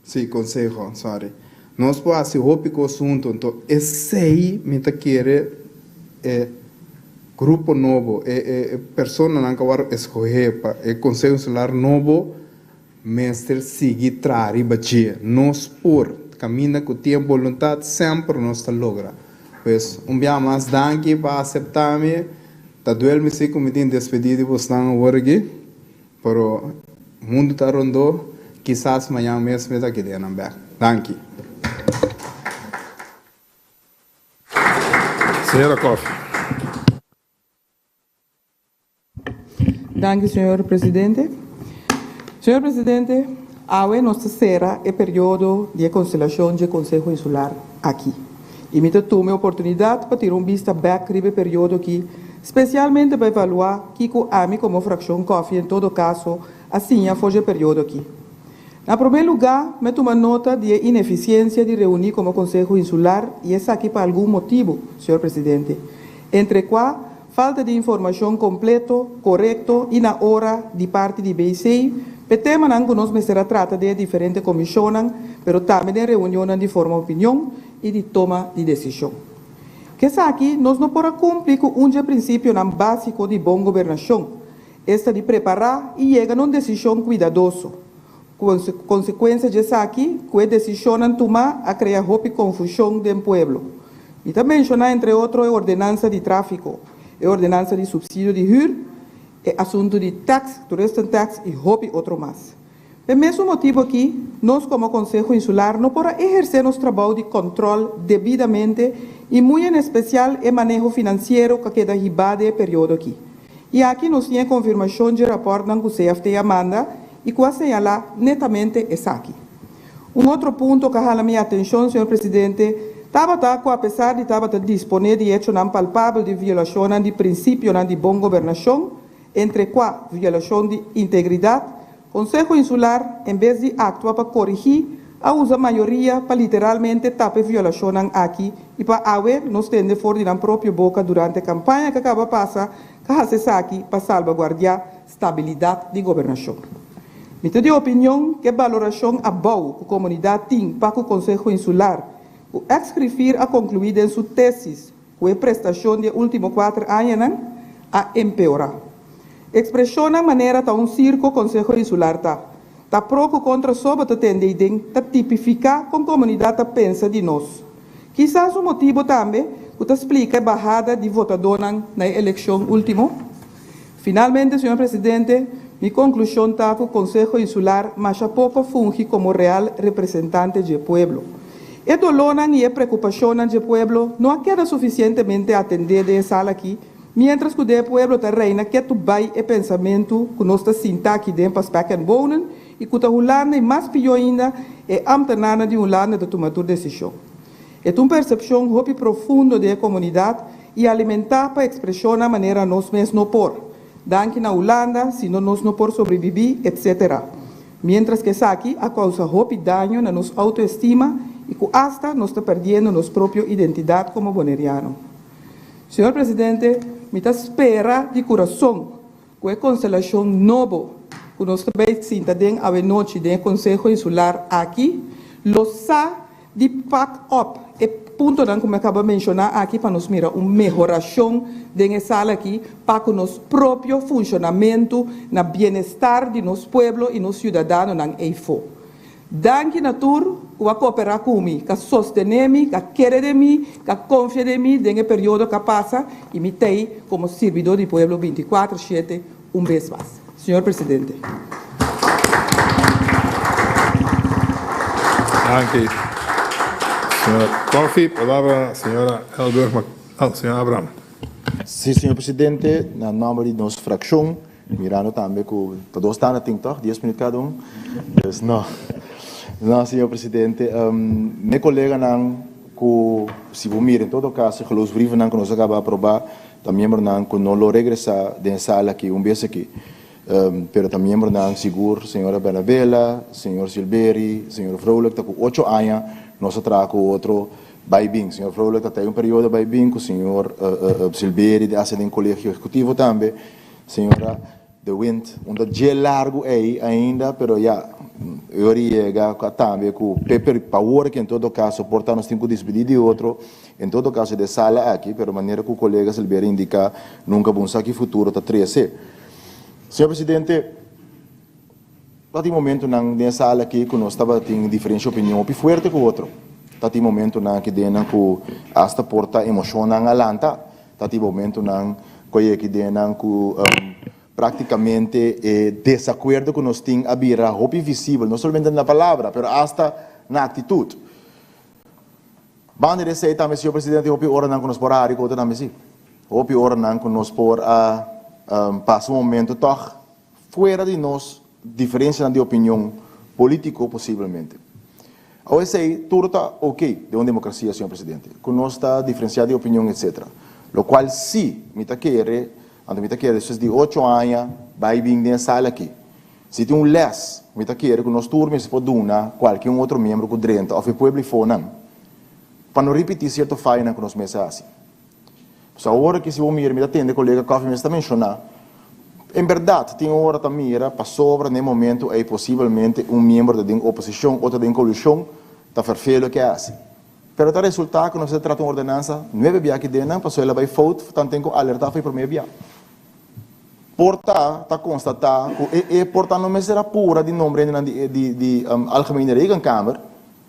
Sim, consejo, sorry. Nós podemos fazer o picos junto, então esse aí me tá querer grupo novo, pessoa não acaba escolher para o conselho escolar novo, mestre seguir trari batia. Nós por caminha com tempo vontade sempre nós está logra. Pois dia mais danke para aceitar-me, tá doendo-me se como tem despedido de você não hoje, pero mundo tá rondo, quizás amanhã mesmo está aqui dentro back. Danke. Senhora Kofi. Danke, senhor presidente. Senhor presidente, agora nossa será o período de conciliação do Conselho Insular aqui. E me tome a oportunidade para ter vista back no período aqui, especialmente para avaliar que a mim como fração Kofi, em todo caso, assim foi o período aqui. Em primeiro lugar, me tomo nota de ineficiência de reunir como Conselho Insular, e isso aqui por algum motivo, senhor presidente. entre qua falta de informação completo, correto e na hora de parte de BIC, o tema não nos será trata de diferentes comissões, mas também de reuniões de forma opinião e de toma de decisão. Que aqui nós não podemos cumprir com princípio básico de boa governação, esta de preparar e chegar a uma decisão cuidadosa. Consequência disso aqui, que a decisão não tomar a criar confusão do povo. E também mencionar, entre outros, a ordenança de tráfico, a ordenança de subsídio de HUR, o assunto de tax, tourism tax e outro mais. Pelo mesmo motivo aqui, nós como Conselho Insular não podemos exercer nosso trabalho de controle devidamente e muito em especial o manejo financeiro que queda ribado no período aqui. E aqui nós temos confirmação de rapport que o CFT manda e que asseñala netamente essa aqui. Outro ponto que chama minha atenção, senhor presidente, apesar de estar disponível de hecho não palpável de violação de princípio de boa governação, entre qua violação de integridade, o Conselho Insular, em vez de actuar para corrigir, usa a maioria para literalmente tapar violação aqui e para nós temos fora da própria boca durante a campanha que acaba de passar, que se aqui para salvaguardar a estabilidade de governação. Me tenho de opinião que a valoração a boa que a comunidade tem para o Conselho Insular, o escrever a concluir em sua tese, com a prestação de últimos 4 anos, a empeorar. Expressão na maneira que um circo Conselho Insular está próprio contra sobre a tendência de tipificar como a comunidade pensa de nós. Quizás o motivo também que explica a barrada de votadores na eleição última. Finalmente, senhor presidente, minha conclusão está que o Conselho Insular mais a pouco funge como real representante do povo. E dolor e a preocupação do povo não queda suficientemente atendida em sala aqui, mientras que o povo está reina que tu vai e pensamento que nós está sinta aqui dentro para spek wonen e que está rolando e mais pior ainda é amtenana de lado de tomar decisão. É uma percepção muito profunda da comunidade e alimentar para expressão na maneira nós mesmos não por. Danke na Holanda, se não nós não por sobreviver, etc. Mientras que aqui a causa muito dano na nossa autoestima e que hasta nós está perdendo nossa própria identidade como boneriano. Senhor presidente, me espera de coração que a constelação nova que nós também sintamos a noite do Conselho Insular aqui, lo sa de pack up, e ponto como acaba de mencionar aqui para nos mirar uma melhoração dessa sala aqui para o nosso próprio funcionamento, na bem-estar de nosso povo e nossos cidadãos na EIFO. Danke natur, que cooperar comigo, que sostener-me, que querer de mim, que confiar em mim nesse período que passa e me tem como servidor do povo 24/7 vez mais. Senhor presidente. Danke. Senhora Coffey, palavra senhora senhora Abraham. Sim, senhor presidente, na nome de nossa fração, mirando também que todos estão na TikTok, 10 minutos cada um. Não, senhor presidente, meu colega não, se você mirar em todo caso, os livros que nós acabamos de aprovar, também não, que não lo regressa da sala aqui, vez aqui. Pero também não, seguro, senhora Bernabela, senhor Silberi, senhor Fraulich, que com 8 anos, nós trago outro baibing. Senhor Fraulich, tem período baibing, com o senhor Silberi, de assistente em colégio executivo também, senhora De Wind, dia largo aí ainda, pero já, eu chega também com o paper power, que em todo caso, portanto, nós temos que despedir de outro, em todo caso, de sala aqui, pero maneira que o colega Silberi indica, nunca vamos aqui futuro, está 13. Senhor presidente, tem momento na sala aqui que nós estava tendo diferente opinião, e forte com o outro. Tem momento que dena que hasta porta emoção na lanta, tem momento que dena que praticamente desacordo que nós temos a vira roupa visível, não somente na palavra, mas hasta na atitude. Banda de receita, também, senhor presidente, roupa hora não que nós por a área, também sim. Roupa hora não que nós por a passa um momento toch fora de nós diferença de opinião político possivelmente. Ao esse aí tudo está ok de uma democracia, senhor presidente, que nós está diferenciado de opinião etc. Lo qual se me está querer, depois de 8 anos vai vir nessa sala aqui. Se tem less, me está querer que nós turmos se pode dar qualquer outro membro que drenta ou o povo for não, para não repetir certo faina que nós mesa assim. So, agora que se eu me atende, colega Coffee me está mencionando, em verdade, tem hora também, para sobra, no momento, é possivelmente membro da oposição, outro da coalição, está farfelo que é assim. Pero o resultado, quando você trata uma ordenança, não é bem que dena, passou ela vai foto, portanto, tem que alertar foi para mim bem. Porta, está constatar, porta não me será pura de nome de algemene rekenkamer,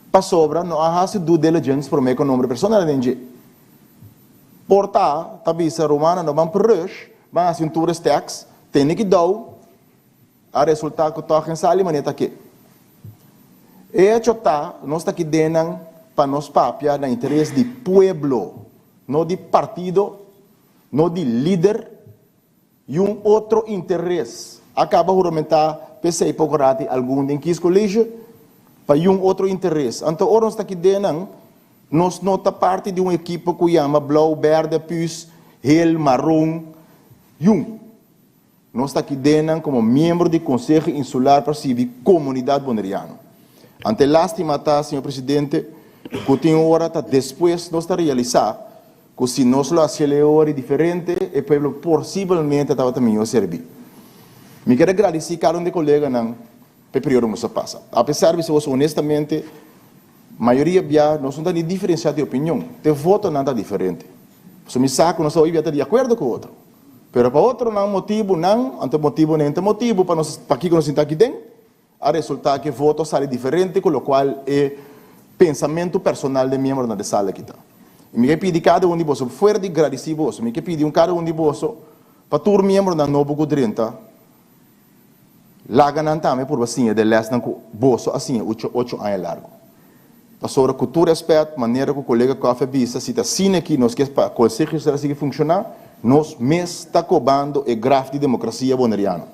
para sobra, não há due diligence para mim com o nome personal de Porta, está bisa romana, não vão para rush, vão assim tourist tax, tem que dar, a resultado que toca em sala, mas está aqui. E a chota, nós está aqui dentro, para nós papia, na interesse de pueblo, não de partido, não de líder, e outro interesse. Acaba de juramentar, pensei pouco rati, algum de quis colégio, para outro interesse. Então, nós está aqui dentro, nós não está parte de uma equipe que chama Blau, Verde, Pus, Hel, Marrom, Nós está aqui dentro como membro do Conselho Insular para a Comunidade Boneriana. Ante lástima, senhor presidente, que tem hora, depois nós está realizar, que se nós lo aceleramos diferente, o povo possivelmente estava também a servir. Me quero agradecer a cada um de colega no período que passa. Apesar de ser honestamente, a maioria já não tem diferença de opinião. O voto não está diferente. Se me saco, não estou de acordo com o outro. Mas para outro não motivo, não, ante motivo, nem ante motivo, para que nós estamos aqui dentro, a resultar que o voto sai diferente, com o qual é pensamento personal de membro da sala aqui. E me pedi cada um de vocês, fora de agradecer vocês, me pedi cada um de vocês, para todo membro da novo Gudrenta, lá ganhando também por assim, de leste, vocês assim, 8 anos largo. Para sobre cultura, respeito, maneira que o colega Coffee visa, se está assim aqui, nós queremos para o Conselho de funcionar, nós mesmos está cobrando o grafo de democracia boneriana.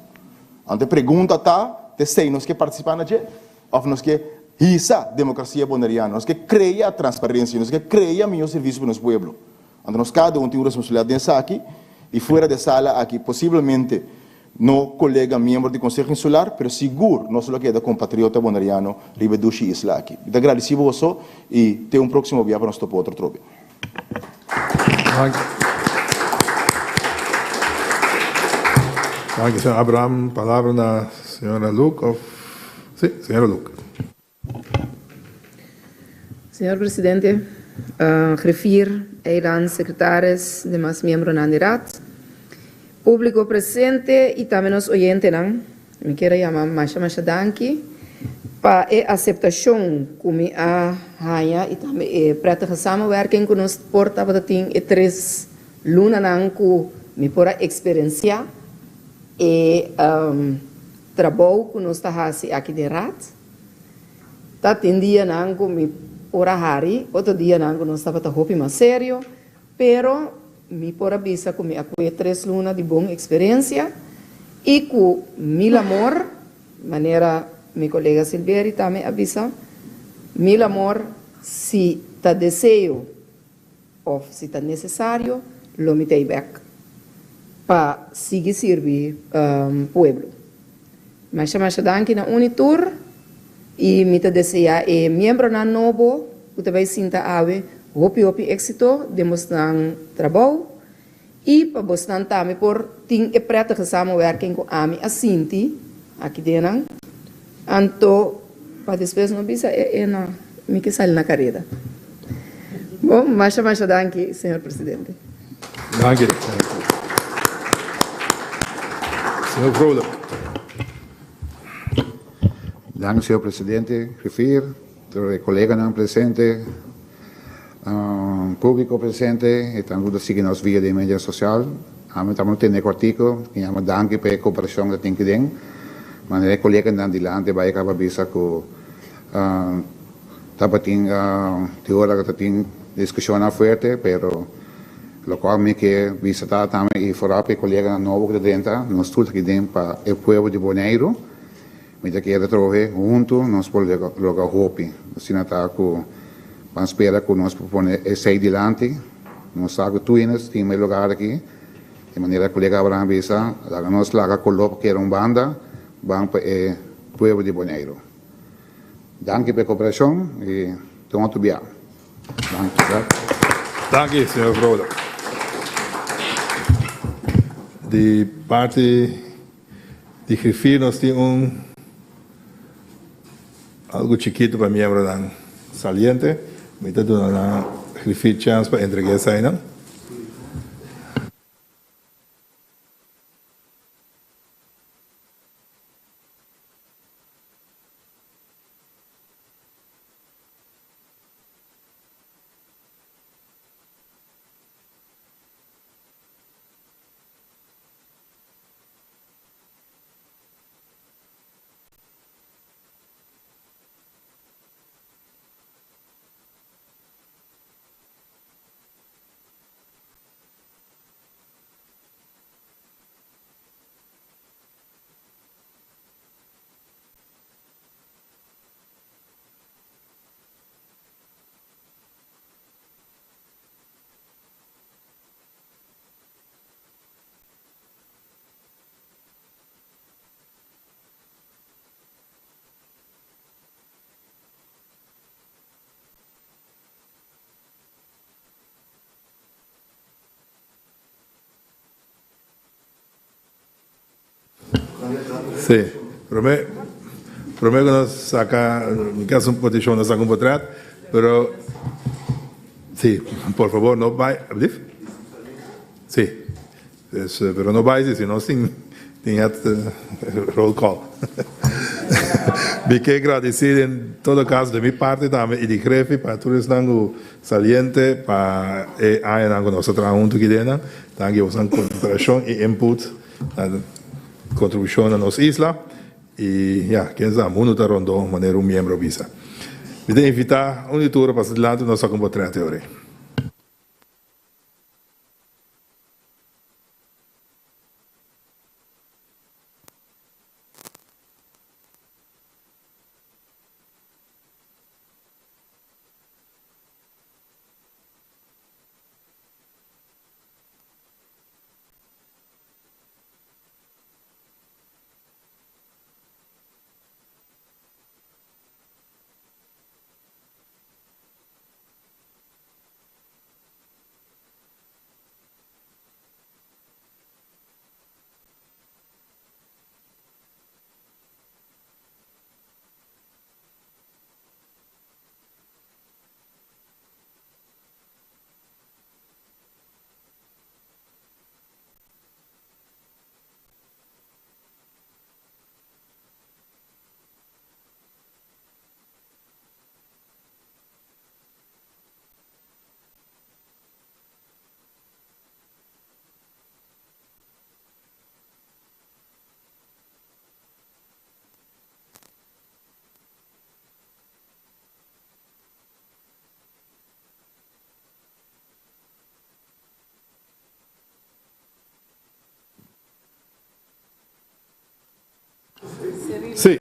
Então, a pergunta está, sei, nós queremos participar na gente, ou nós queremos isso é democracia boneriana. Nós que cria a transparência, nós que cria melhor serviço para o nosso povo. Então, nós cada um tem uma responsabilidade dentro aqui e fora da sala aqui, possivelmente, no colega membro do Conselho Insular, mas seguro, nós só queda compatriota boneriano, ribedushi isla aqui. Então, agradeço a você e ter próximo dia para nós topar outro trobe. Danke, senhor Abraham. Palavra na senhora Luke. Sim, senhora Luke. Senhor Presidente, refiro a secretários de mais membros da NIRAT, público presente e também os oyentes, me quero chamar Masha Danki, para a aceitação como a rainha e também para a samenwerking que nos porta para ter 3 lunas que me pora experienciar e trabalho que nós está fazendo aqui de RAT. Tá tem dia nango me ora hari, outro dia nango nós estava hopi mais sério, pero me pora bisa com me acué 3 lunas de boa experiência e com mil amor, maneira meu colega Silveira também avisa, mil amor se tá desejo ou se tá necessário, lo mitei back para seguir servir pueblo. Mas danke na Unitur e me deseja membro na novo, que também sinta ave, hopi éxito, demonstrar trabalho e para bostar também por ter a prática samenwerking com a minha Cinti aqui dentro. Então, para depois não bisa na me que sai na carreira. Bom, mas danke, senhor presidente. Danke. Senhor Vrolijk. Dank, senhor presidente. Refiro, colega presente, público presente, e também seguimos via de mídia social. Estamos tendo um artigo que chama Danke para a cooperação da Tinkideng. Mas o colega de lá vai acabar visa que estava teórica que tem discussão forte, pero lo qual me que visitar também e fora para o colega novo que dentro, nós tudo aqui dentro para o povo de Bonaire. Me que trove junto, nós podemos logo hopi. Assim está com a espera que nós propõe sair adiante. Nós sabemos que tu tem mais lugar aqui. De maneira que o colega Abraham visa, nós lá coloca que era uma banda, vamos para o povo de Bonaire. Danke pela cooperação e muito bem. Danke, senhor Vrolijk. de parte de Grifir nós temos algo chiquito para membro dan saliente, mita do na Grifir chance para entregar essa aí, não? Sí, prometo que nos saca, en mi caso, posición nos saca un portrait, pero sí, por favor, no vaya, sí, pero no vaya, si no, sin roll call. Me quedo agradecido en todo caso de mi parte también y de jefe para todos los saliente para hay nosotros juntos aquí dentro, también usan cooperación y input. Contribución a las islas y ya, quien sabe, mundo está rondo de manera un miembro visa. Me te invitar a un tour para adelante, nos sacamos por 30 horas. Sí,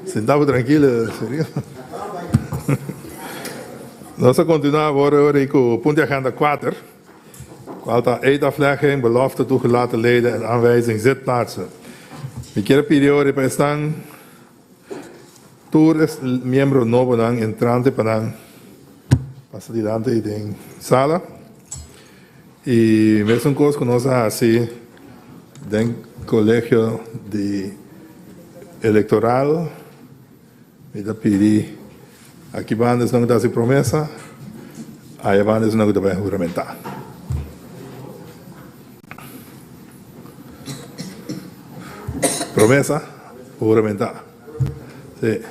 sentado tranquilo, serio. Nós continuamos agora com o punt agenda 4. Qual eetaflegging, belofte toegelaten leden en aanwijzing zitplaatsen. Ik quiero pedir ahora para estar todos los miembros nuevos entrantes para pasar adelante de sala. Y me son cosas que nos hace del colegio electoral. Me da pedir aqui bandas não dá promessa, aí bandas não dá juramentar. Promessa, juramentar. Sim.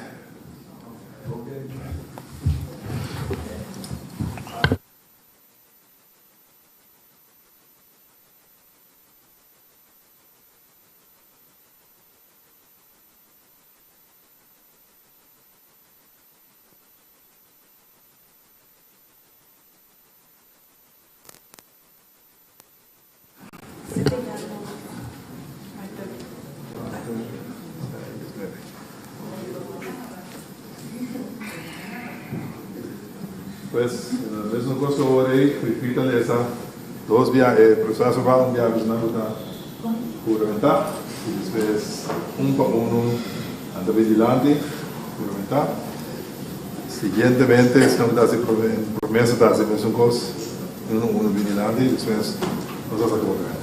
Pues, es un costo ahora ahí, repítale esa, dos viajes, proceso va un viaje, una ruta juramentar, y después un para uno, ante vigilante, juramentar. Siguientemente, si no te hace promesa, te hace un costo, uno vigilante, y después nos vas a cobrar.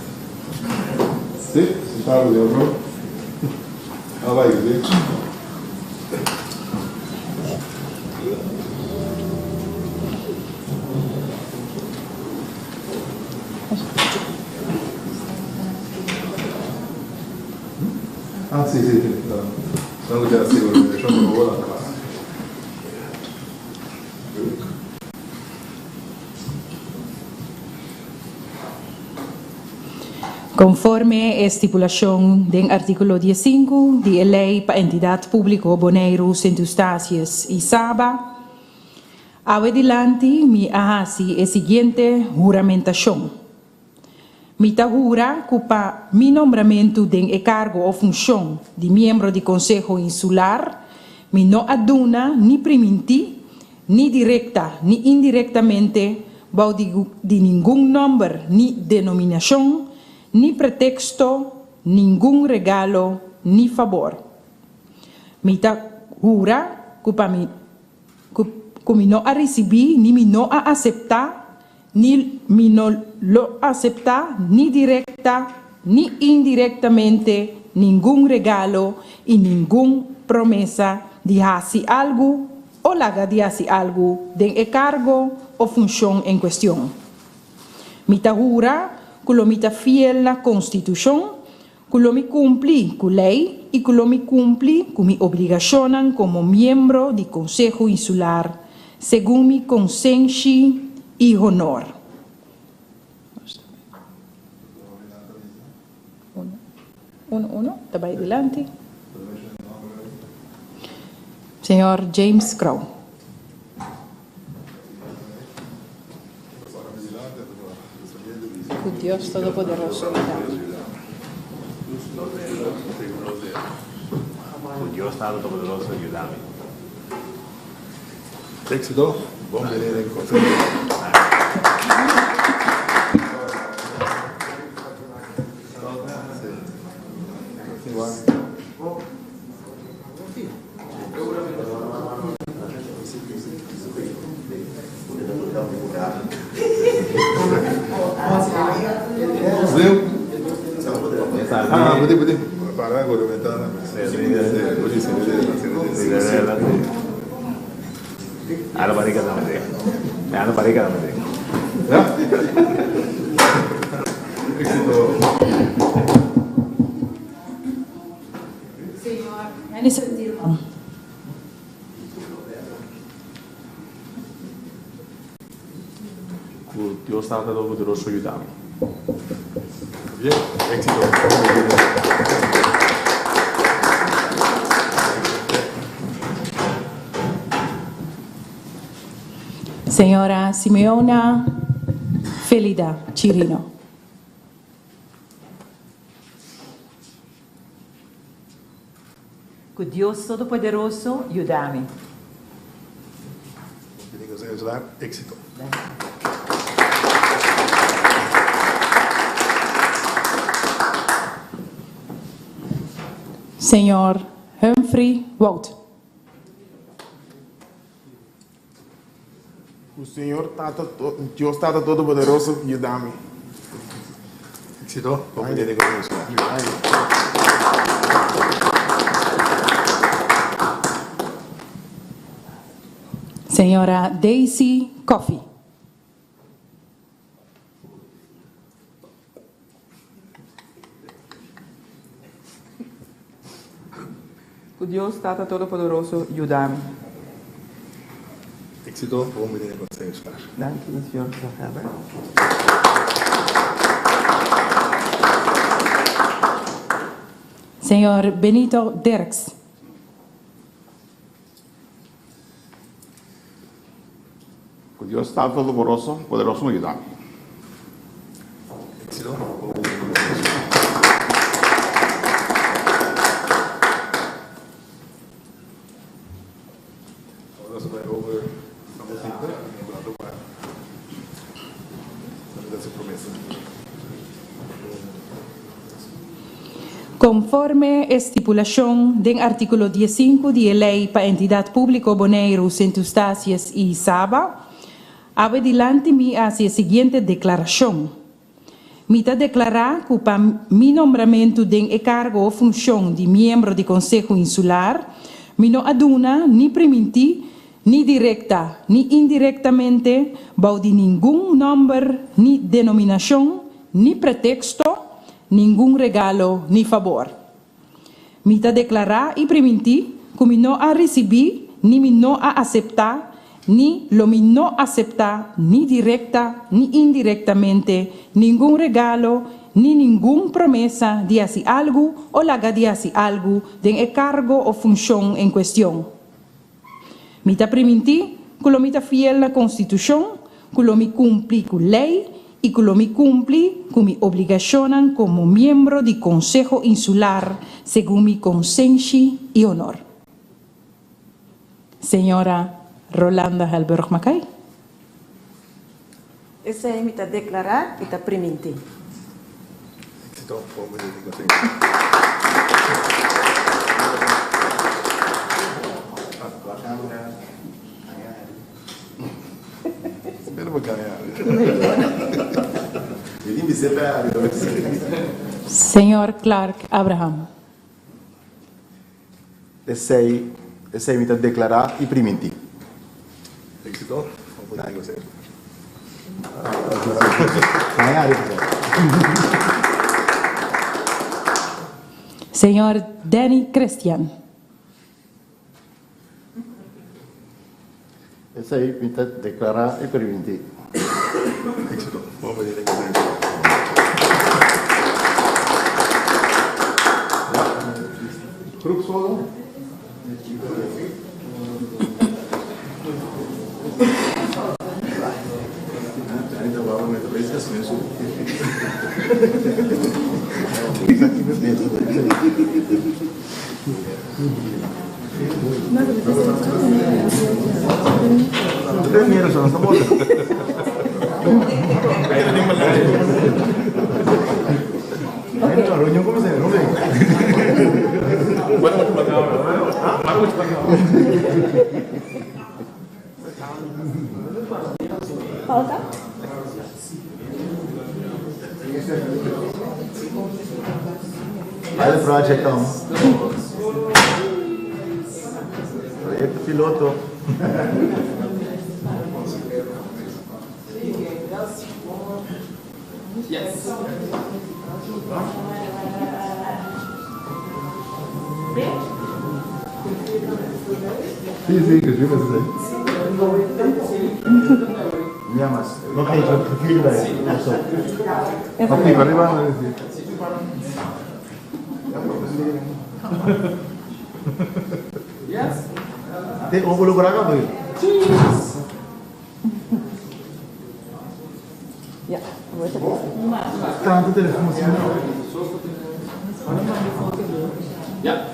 Sí, sentado de otro. Ah, vai, sí. Ah, sí, sí, sí. No, ya sigo, yo no voy a la clase. Conforme estipulación del artículo 15 de la Ley para Entidad Pública Bonaire, Centro Eustáquio y Saba, adelante me hace el siguiente juramentación. Me jura que para mi nombramiento de cargo o función de miembro del Consejo Insular, me no aduna ni permiti, ni directa ni indirectamente, de ningún nombre ni denominación, ni pretexto, ningún regalo, ni favor. Me jura que para mí, que me no a recibir, ni me no a aceptar, ni me no lo acepta, ni directa, ni indirectamente, ningún regalo y ninguna promesa de hacer algo o laga de hacer algo de cargo o función en cuestión. Me jura que lo me fiel a la Constitución, que lo me cumpli con la ley y que lo me cumpli con mi obligación como miembro del Consejo Insular, según mi conciencia y honor. Uno, está ahí delante. Señor James Crow. Que Dios Todopoderoso Dios Todopoderoso ayúdame. Éxito. Bom venir en consejo. Ah, betul. Parah gue udah minta. Ada pareja sama dia. Ada pareja sama dia. Ya. Éxito. Señor, en ese sentido. Dios Todopoderoso ayúdame. Bien, éxito. Señora Simeona Felida Chirino. Que Dios Todopoderoso ayúdame. Éxito. Señor Humphrey Wout. O Senhor Deus Todo-Poderoso, ayúdame. Éxito. Como tiene que Señora Daisy Coffey. Que Dios Tata Todo-Poderoso ayúdame. Éxito. Como tiene que consejo. Dank u, Señor. Señor Benito Derks. Que Dios Todopoderoso ayúdame. Éxito. Ahora se va over. Vamos a ir para esa promesa. Conforme estipulación del artículo 15 de la Ley para Entidad Pública Bonaire, Centro Eustáquio y Saba, adelante me hace la siguiente declaración. Mita declarar que para mi nombramiento de cargo o función de miembro do Conselho Insular, mi no aduna ni permitir, ni directa, ni indirectamente, baudi ningún nombre, ni denominación, ni pretexto, ningún regalo, ni favor. Mita declarar y permitir que mi no a recibir, ni mi no a aceptar, ni lo mi no aceptar, ni directa, ni indirectamente, ningún regalo, ni ninguna promesa de hacer algo o laga de hacer algo de cargo o función en cuestión. Mita permitir que lo mita fiel a la Constitución, que lo mi cumpli con ley y que lo mi cumpli con mi obligación como miembro del Consejo Insular según mi conciencia y honor. Señora Rolanda Helberg Macay. Essa é mita declarar e ta permitir. Señor Clark Abraham. Essa imita declarar e permitir. Señor Danny Christian. Essa imita declarar e permitir. Groep solo. Falta? Olha o projeto. Projeto piloto. Yes. Sì, così lo sei. Andiamo, non che c'è il figlio da so. Ma qui arrivano Yes. Te ho voluto ragazzo io. Ja, Tanto telefono. Ja.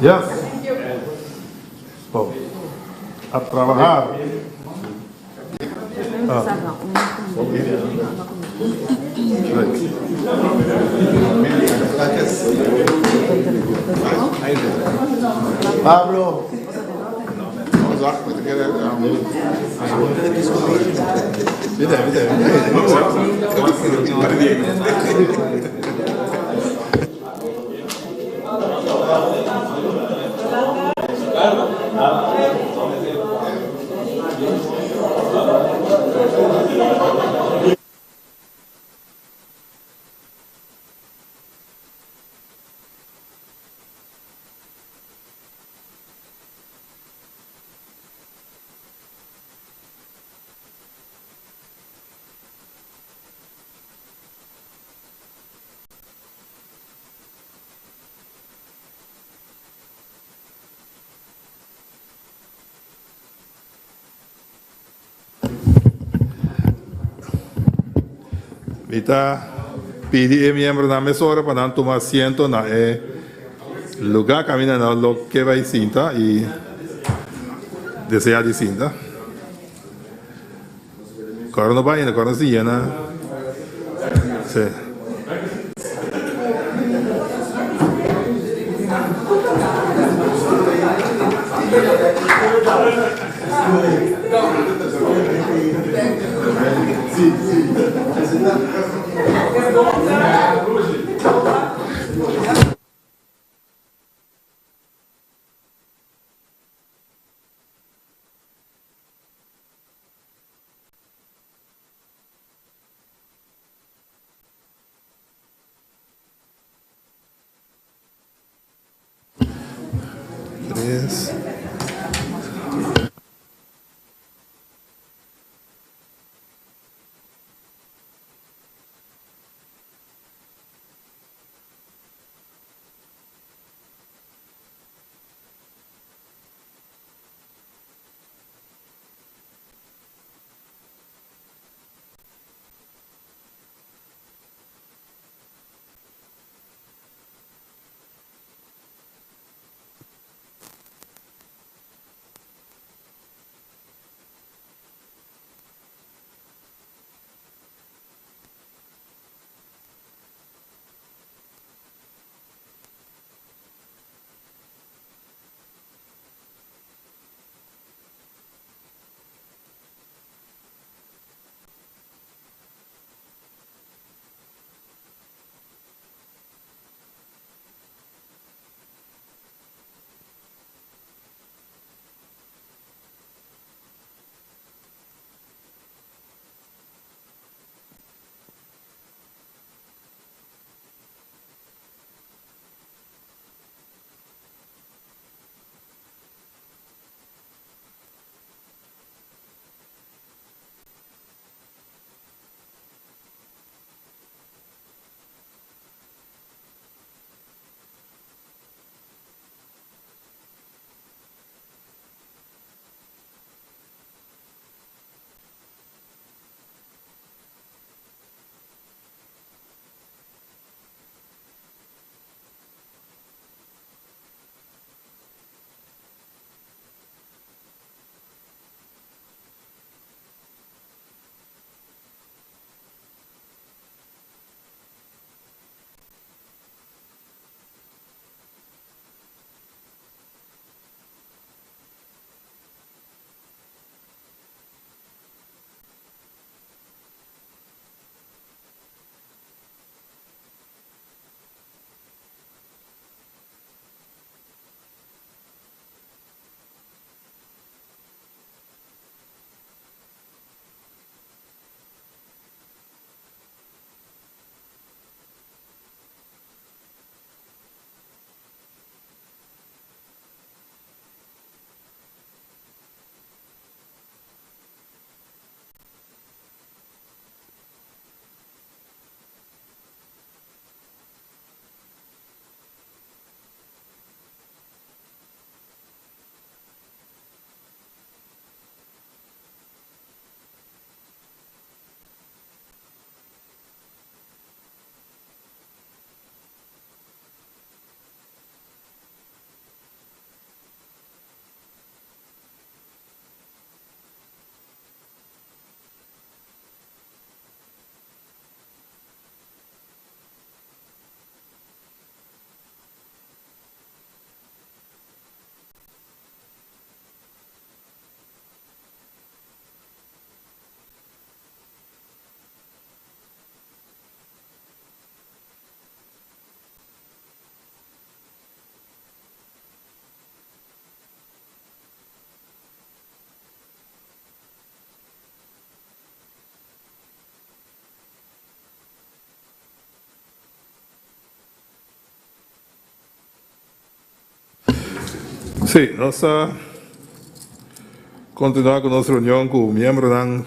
Yes. Oh. A trabajar. Pablo. Vita pidi miembro na mesora para não tomar asiento na lugar camina na lo que vai cinta e desejar de cinta. Agora não vai, agora se llena. Sí. Tres. Sí, nos continuamos con nuestra reunión con miembros han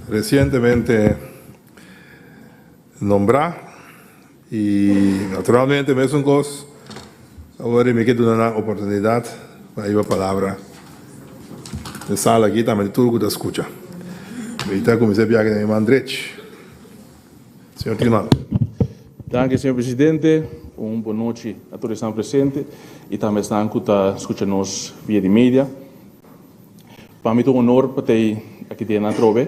recientemente nombrado y naturalmente me es un gozo ahora me queda una oportunidad para ir a palabra de sala aquí también turco de escucha. Ahorita como se viaja de Mandrech. Señor Tilman. Danke, senhor presidente. Boa noite a todos que estão presentes e também estão escutando nos via de mídia. Para mim é um honor para ter aqui na Trove.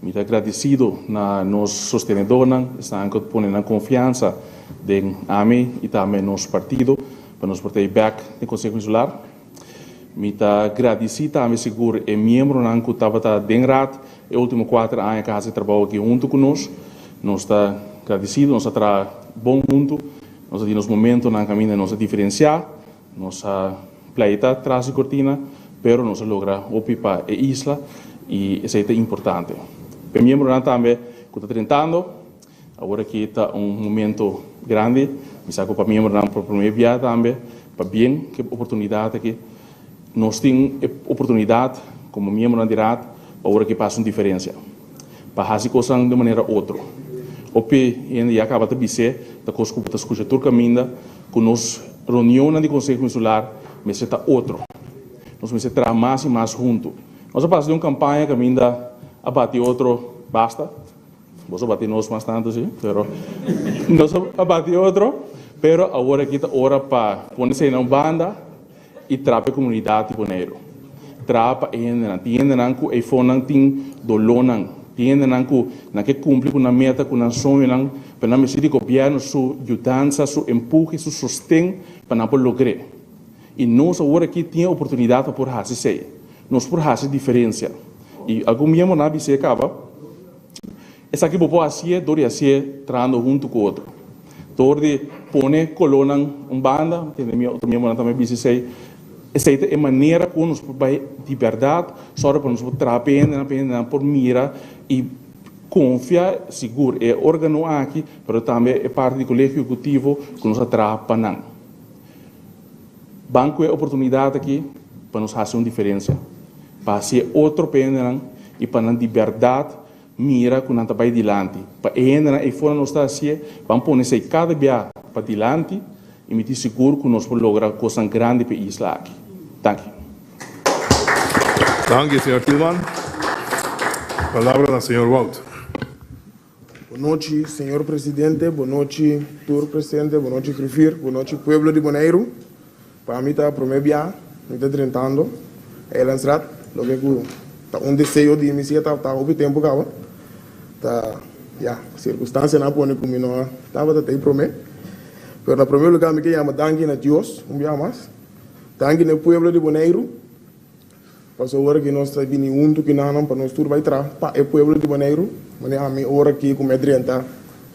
Me estou agradecido na nos sostenedores, estão pondo confiança em AMI e também nos partido para nos portar back no Conselho Insular. Mita agradeci também seguro e membro não que estava tá denrat e último 4 anos que hace trabalho aqui junto conosco. Nós está agradecido, nós está bom junto, nós está nos momentos na caminho nós diferenciar, nós pleita atrás de cortina, pero nós logra opipa e isla e isso é importante. Para membro não também que está tentando, agora aqui está momento grande, me saco para membro não por primeira via também, para bem que oportunidade aqui. Nós temos oportunidade, como membro da direita, para que faça uma diferença. Para fazer coisas de maneira outra. Opi, ainda acaba de dizer, da coisa que está escutando todo caminho, que nós reunião de Conselho Insular, mas está outro. Nós vamos trabalhar mais e mais juntos. Nós vamos fazer uma campanha que ainda abate outro, basta. Vamos abater nós bastante, sim, pero nós abate outro, pero agora aqui está hora para pôr-se na banda e trapa a comunidade de Bonaire. Trapa ainda não que iPhone não tem dolonan, ainda não que cumpre com a meta, com a sonho não, para não mexer com o governo, sua ajudança, seu empurre, seu sustento para não lograr. E nós agora aqui temos a oportunidade para fazer isso. Nós por fazer diferença. E algum membro na BC acaba, essa aqui pode ser, dori ser, trando junto com o outro. Dori pone coluna banda, tem outro membro também BC. Essa é a maneira como nós podemos de verdade, só para nós trabalhar por mira e confiar, seguro, é órgão aqui, mas também é parte do colégio executivo que nós trabalhamos. Banco é oportunidade aqui para nós fazer uma diferença, para ser outro pena e para de verdade mira com nós vai adiante. Para ainda e fora nós está assim, vamos pôr cada dia para adiante e me seguro que nós podemos lograr coisas grandes para a isla aqui. Danke. Danke, senhor Tillman. Palavra do senhor Walt. Boa noite, senhor presidente. Boa noite, senhor presidente. Boa noite, Grifir. Boa noite, pueblo de Bonaire. Para mim, está a primeira via, me está tentando. É lançado, logo que está desejo de iniciar, está o tempo que está, circunstância não pode como não estava até prometer. Mas, na primeiro lugar, me chama Danke a Deus, dia mais. Danke ao pueblo de Bonaire. Para agora que nós estamos vindo junto, que não para nós tudo vai entrar para o pueblo de Bonaire. Mas a minha hora aqui com a medrenta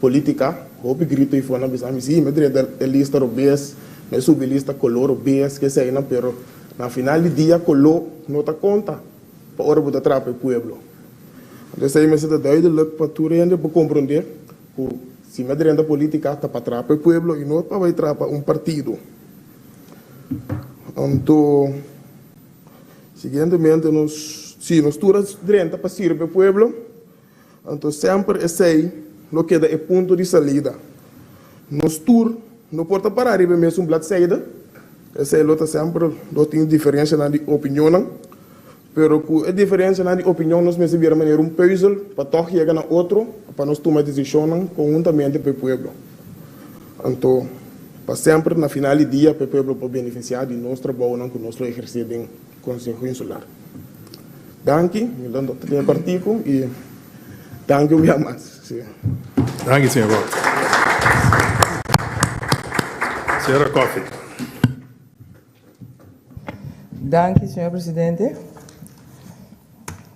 política, o grito e foi na bisa, mas sim, medrenta é lista obes, mas sub lista color obes que sei na pero na final do dia color não tá conta para hora botar para o pueblo. Então sei mas está duidelijk para tu rende para compreender que se medrenta política está para trás para o pueblo e não para vai trás para partido. Então, seguintemente, nós turas direita para servir o pueblo, então sempre esse lo que é o ponto de saída. Nós tur não pode parar e mesmo um blad saída, esse é o sempre não tem diferença na opinião, pero com a diferença na opinião nós mesmo vira maneira puzzle para tocar chegar na outro, para nós tomar decisão conjuntamente para o pueblo. Então para sempre, na final do dia, para o povo pode beneficiar de nosso trabalho que nós exercemos em Conselho Insular. Danke, me dando o partido e danke o mais. Danke, senhor. Senhora Coffey. Danke, senhor presidente.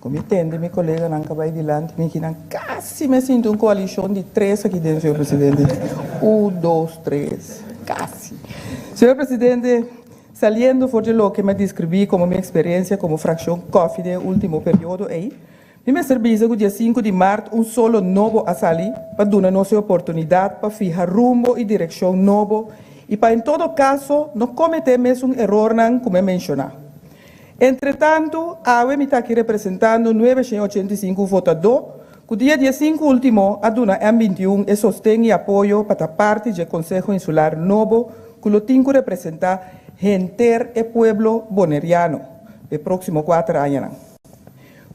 Como entende, meu colega não acaba de adiante, me quase me sinto uma coalição de 3 aqui dentro, senhor presidente. 1, 2, 3. Casi. Senhor presidente, saliendo por lo que me descrevi como minha experiência como fração Coffey do último período aí, me serviço que dia 5 de março solo novo a salir para dar nossa oportunidade para fijar rumbo e direção novo e para em todo caso não cometer mesmo erro como mencionar. Entretanto, a me está aqui representando 985 votadores. O dia 5 último, a Duna M21 é sostém e apoio para a parte do Conselho Insular Novo, que o tem que representar gente e pueblo boneriano, no próximo 4 anos.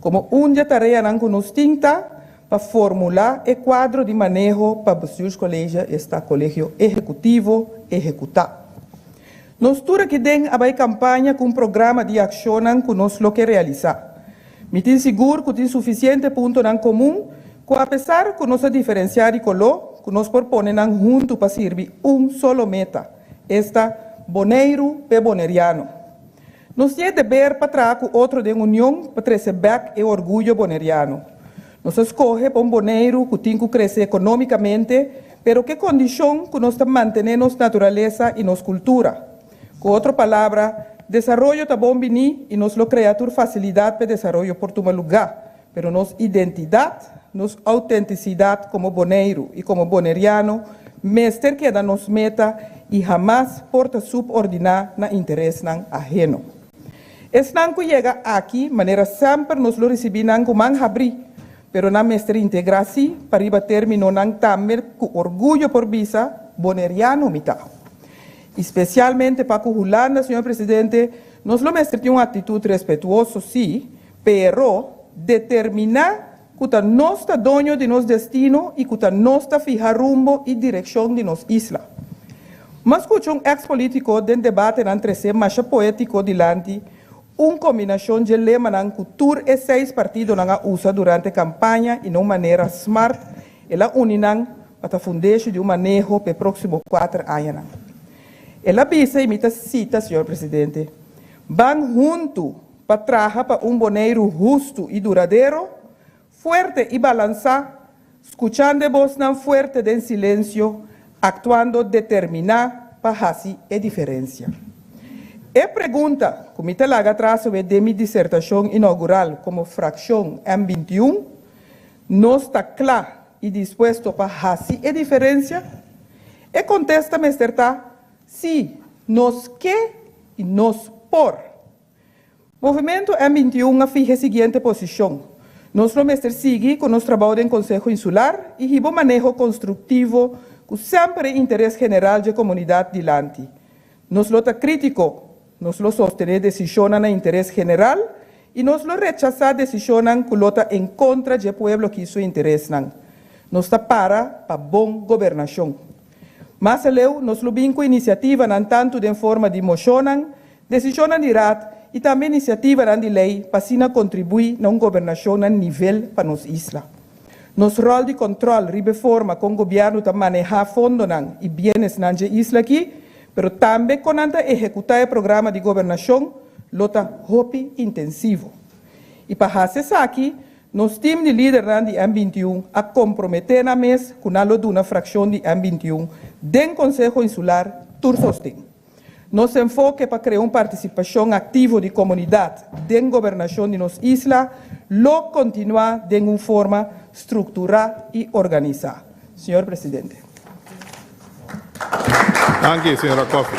Como uma tarefa que nos tinta para formular o quadro de manejo para os colégios, está colégio executivo executar. Nós temos que ter a campanha com um programa de ação que nós lo que realizar. Me tenho seguro que tem suficiente ponto em comum, que apesar de nós diferenciar e color, que nós proponemos junto para servir solo meta, esta Bonaire pe boneriano. Nos é dever para trazer outro de união para trazer back e orgulho boneriano. Nos escolhe para boneiro que tem que crescer economicamente, pero que condição que nós manter nossa natureza e nossa cultura. Com outra palavra, desenvolvimento está bom venir e nos lo criatura facilidade para desenvolvimento por tomar lugar, pero nossa identidade, nossa autenticidade como boneiro e como boneriano, mestre que da nos meta e jamais porta subordinar na interesse não ajeno. Es não que chega aqui, maneira sempre nos lo recebi não como abrir, pero na mestre integração para ir terminar não também com orgulho por visa boneriano mitad. Especialmente para que Holanda, senhor presidente, nós lo mestre tem uma atitude respetuosa, sim, pero determinar que está nós está dono de nosso destino e que está nós está fijar rumbo e direção de nossa isla. Mas escuta um ex-político de debate entre si mais poético dilante, uma combinação de lema na cultura e 6 partidos na usa durante a campanha e de maneira smart, ela uninang para fundar de manejo para próximo 4 anos. Ela bisa imita cita, senhor presidente, van junto para trabalhar para boneiro justo e duradouro, fuerte e balançar, escuchando voz não fuerte de silêncio, actuando determinar para fazer a diferença. E pergunta, como está lá atrás sobre de minha dissertação inaugural como fração M21, nós está claro e disposto para fazer a diferença? E contesta-me, sim, nós que e nós por. Movimento M21 fija a seguinte posição. Nós vamos seguir com nosso trabalho em Conselho Insular e o manejo construtivo com sempre interesse geral da comunidade dilante. Nós lota crítico, nós lo sostener decisões na interesse geral e nós lo rechazar decisões que lota em contra do povo que isso interesse. Nós está para bom governação. Mas nós lo com iniciativa não tanto de forma de moção, decisão de rat e também iniciativa de lei para contribuir na governação a nível para nossa isla. Nosso rol de controle e reforma com o governo para manejar fundos e bens na isla aqui, pero também com executar o programa de governação, lota hopi intensivo. E para fazer isso aqui, nosso time de líderes de M21 a comprometer na mesa com a uma fração de M21 dentro do Conselho Insular Tursostin. Nosso enfoque para criar uma participação ativa de comunidade dentro da governação de nossa isla, lo continuar de uma forma estruturada e organizada. Senhor Presidente. Danke, senhora Coffey.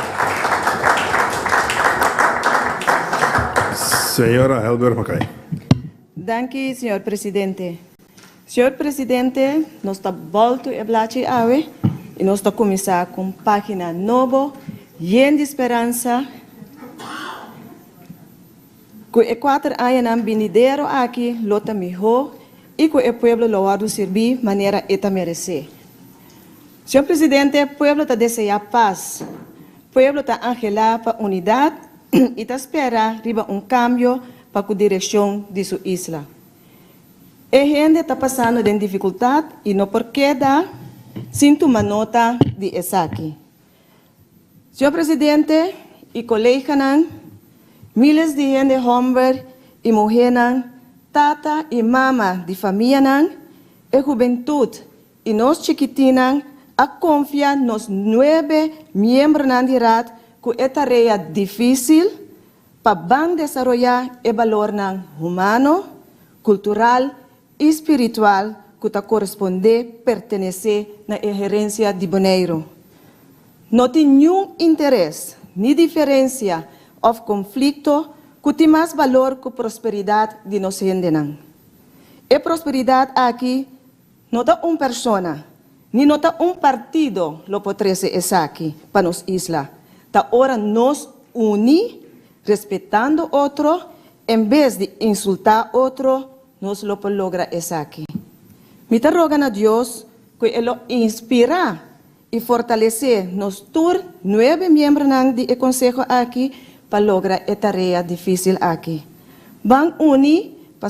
Senhora Helber Mackay. Danke, senhor presidente. Senhor presidente, nós está volto a blache ave e nós está começar com página nova, llena de esperança. Que e 4 anos venidero aqui, lota melhor e que o povo lo va a servir de maneira que merece. Senhor presidente, o povo está desejando paz, o povo está angelado para unidade e está esperando cambio para a direção de sua isla. A gente está passando de dificuldade e não porque dá, sinto uma nota de aqui. Senhor presidente e colegas, miles de gente, homens e mulheres, tata e mama de família, e juventude e nós chiquitinas, a confiar nos 9 membros da RAD que é tarefa difícil para desenvolver o valor humano, cultural e espiritual que corresponde pertencer na gerência de Boneiro. Não tem nenhum interesse, nem diferença ou conflito que tem mais valor que a prosperidade de nós gente. E prosperidade aqui não é uma pessoa, nem não é um partido que pode ser aqui para nossa isla. Tá hora nós unir, respeitando outro, em vez de insultar outro, nós lo podemos lograr aqui. Me rogo a Deus que Ele inspire e fortalecer nos 9 membros do Conselho aqui para lograr a tarefa difícil aqui. Vamos unir para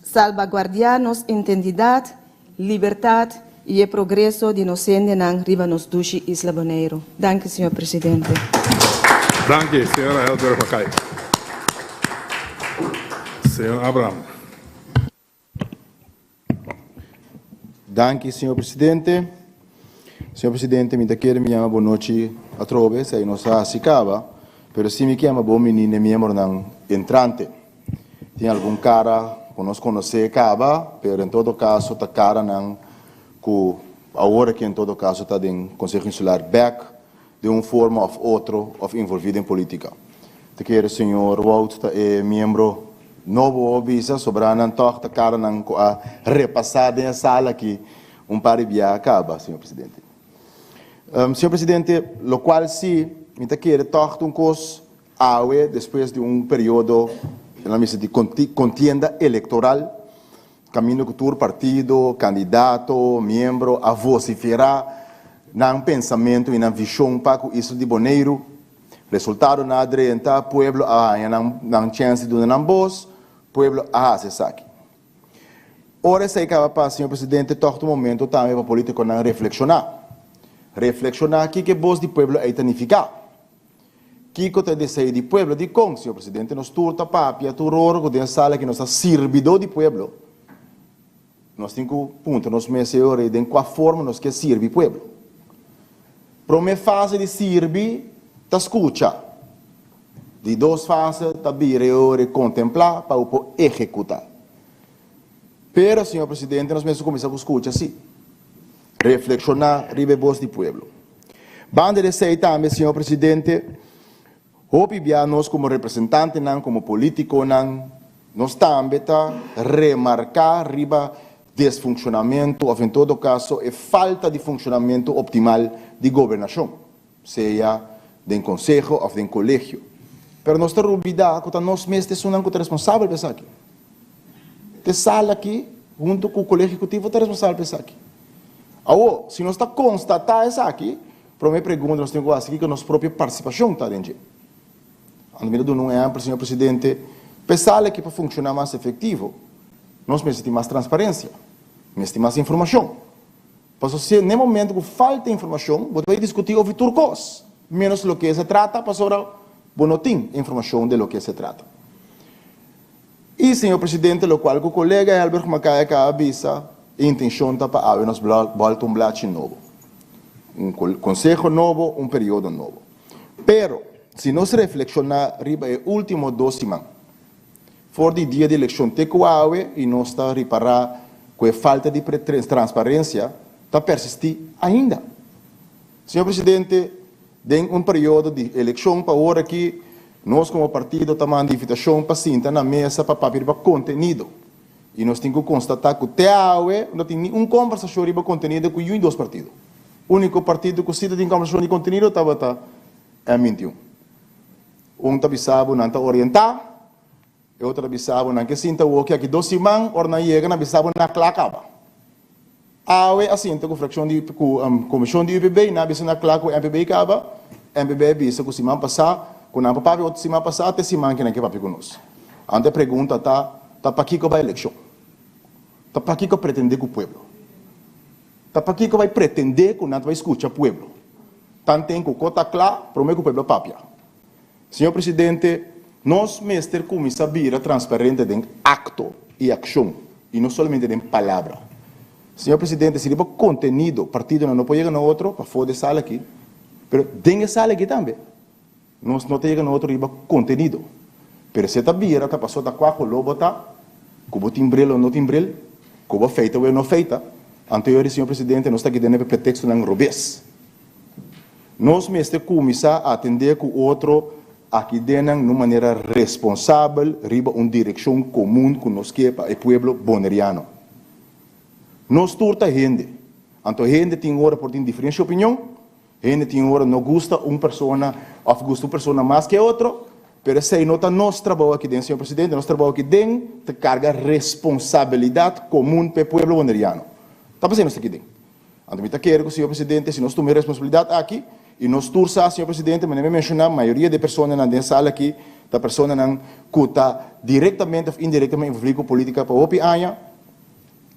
salvaguardar nossa identidade, liberdade e o progresso de nós na riba nos dushi Isla Boneiro. Danke, senhor presidente. Danke, señora Helder Macay. Señor Abraham. Danke, senhor presidente. Senhor presidente, me chama boa noite a trove, se não sa si cava, pero se me chama bom menino membro não entrante. Tem algum cara que nós conhece cava, pero em todo caso tá cara não que agora que em todo caso está em Conselho Insular back de uma forma ou outra of envolvido em política. Te quero senhor Wout é membro novo visa sobrana toch tá cara não a repassar na sala aqui par de acaba, senhor presidente. Senhor presidente, lo qual se me quer toch cos awe depois de período de contienda eleitoral, caminho que o partido, candidato, membro, a vociferar num pensamento e na visão para isso de boneiro, resultado na adrenta, pueblo não chance de não voz, pueblo se saque. Ora se acaba para senhor presidente, todo momento também para político não reflexionar que voz de pueblo é tanificar. Que te deseja de pueblo de com, senhor presidente, nos turta papia, turor, que tem sala que nos servidor de pueblo. Nós temos ponto, nós merecemos de qual forma nós quer servir pueblo. Para uma fase de servir, ta escuta. De duas fases, ta vire e contemplar para o executar. Pero, senhor presidente, nós mesmos começamos a escutar assim. Reflexionar, ribe voz de pueblo. Banda de sei também, senhor presidente, hopi nós como representante, como político, nós também remarcar riba desfuncionamento, ou em todo caso, falta de funcionamento optimal de governação, seja do conselho ou do colégio. Mas nós temos que nós mesmos somos responsáveis por isso aqui. De sala aqui, junto com o colégio executivo, é responsável por isso aqui. Agora, se nós está constatar isso aqui, para mim pergunta, nós temos que assumir que a nossa própria participação está dentro. A medida não é amplo, senhor presidente, pensar que para funcionar mais efetivo, nós precisamos mais transparência, precisamos mais informação. Porque se no momento que falta informação, você vai discutir sobre turcos, menos do que se trata, para agora não tem informação de lo que se trata. E, senhor presidente, o qual o colega Albert Macay avisa, a intenção está para haver nos volta blate novo. Conselho novo, período novo. Pero, se nós reflexionar, riba é último 2 semanas. For de dia de eleição tecoawe e nós está reparar com a falta de transparência, está persistir ainda. Senhor presidente, em período de eleição para hora que nós como partido estamos em invitação para sentar na mesa para papel para conteúdo. E nós temos que constatar que o TAUE não tem nenhuma conversação sobre conteúdo com os 2 partidos. O único partido que cita tem conversação de conteúdo estava é 21. Está avisado, não está orientado, e outro avisado, não que sinta o que aqui 2 semanas, ou não chega, não avisado, não acaba. Awe assim, com a fração de comissão de UPB, não avisado, não acaba, o MPB acaba, MPB avisa que semana passada, com a papai, outra semana passada, até semana que não quer papai conosco. Ante a pergunta está para que vai a eleição? Está para que pretender com o povo? Está para que vai pretender que não vai escutar o povo? Tanto tem que o cota claro, promete que o povo papia. Senhor presidente, nós mestres começamos a vir transparente em acto e ação, e não somente em palavra. Senhor presidente, se ele conteúdo, o partido não pode chegar no outro, para fora de sala aqui, mas tem a sala aqui também. Nós não temos no outro conteúdo. Mas se está vira, está passando a quatro lobo, como timbrel ou não timbrel, como feita ou não feita, anterior, senhor presidente, nós está aqui dentro de pretexto de robês. Nós mestres começamos a atender com o outro aqui dentro de uma maneira responsável, riba uma direção comum que nós queremos para o povo boneriano. Nós turta gente. Então, gente tem hora por ter diferente opinião, gente tem hora não gosta uma pessoa, ou gosta uma pessoa mais que outra, mas se nota nosso trabalho aqui dentro, senhor presidente, nosso trabalho aqui dentro, te carga responsabilidade comum para o povo boneriano. Está fazendo isso aqui dentro. Então, eu quero, senhor presidente, se nós tomamos responsabilidade aqui, e nós tursa, senhor presidente, mas não mencionar a maioria de pessoas na sala aqui, da pessoa que está diretamente ou indiretamente envolvida com política para o PIA,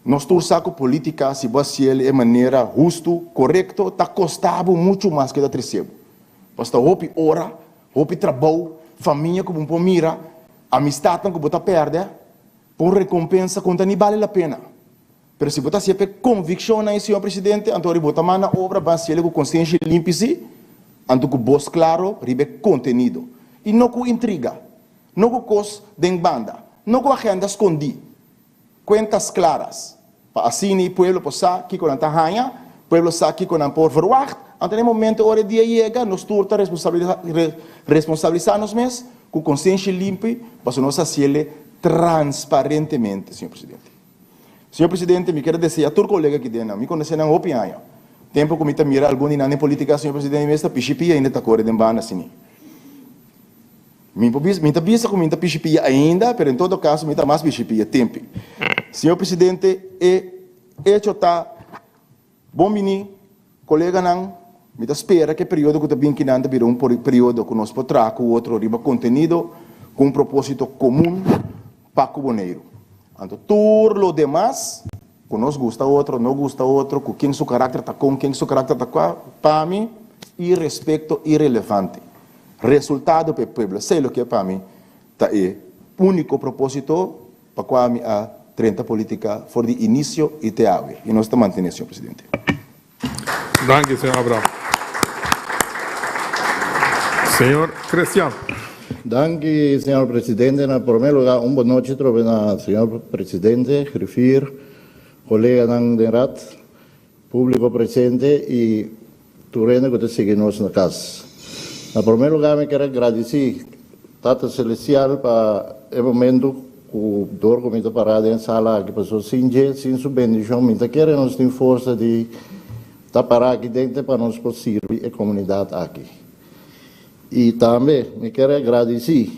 nós tursa com política, se você de maneira justa, correta, está custando muito mais que da recebo. Basta hopi ora, Hopi trabalho, família que vão mira, amistade que você perde, por recompensa quando não vale a pena. Mas se você sempre convicção aí, senhor presidente, então você manda obra baseada com consciência limpa, então com voz claro, ribe conteúdo. E não com intriga, não com coisas de banda, não com agenda escondida. Cuentas claras. Para assim o povo possa que com a tahanha, o povo sabe que com a por verwacht, então no momento hora dia chega, nós turta responsabilizar-nos mesmos com consciência limpa, para nós fazer transparentemente, senhor presidente. Senhor presidente, me quero dizer a todo colega aqui dentro, me conhece na opinião. Tempo que me está mirando algum dinâmica política, senhor presidente, me está pichipia ainda está correndo bem assim. Me está bisa com me está pichipia ainda, mas em todo caso me está mais pichipia tempo. Senhor presidente, hecho tá bom mini colega não me está espera que período que está bem que não virou um período que nós podemos com o outro riba conteúdo com um propósito comum para o boneiro. Então, tudo o demais, que nos gusta outro, não gusta outro, com quem seu caráter está com, quem seu caráter está com, para mim, irrespeito irrelevante. Resultado para o povo, sei o que é para mim, está aí. Único propósito para a 30 política for de início e te ave. E nós estamos mantendo, senhor presidente. Danke, senhor Abraham. Senhor Cristiano. Danke, senhor presidente. En primer lugar, boa noite, senhor presidente, refir, colega de rat, público presente e turene que seguimos na casa. En primer lugar, me quero agradecer Tata Celestial para o momento que o dor que me está parado em sala que passou sem sua bendição, me quero nos ter força de estar parado aqui dentro para nos servir a comunidade aqui. E também me quero agradecer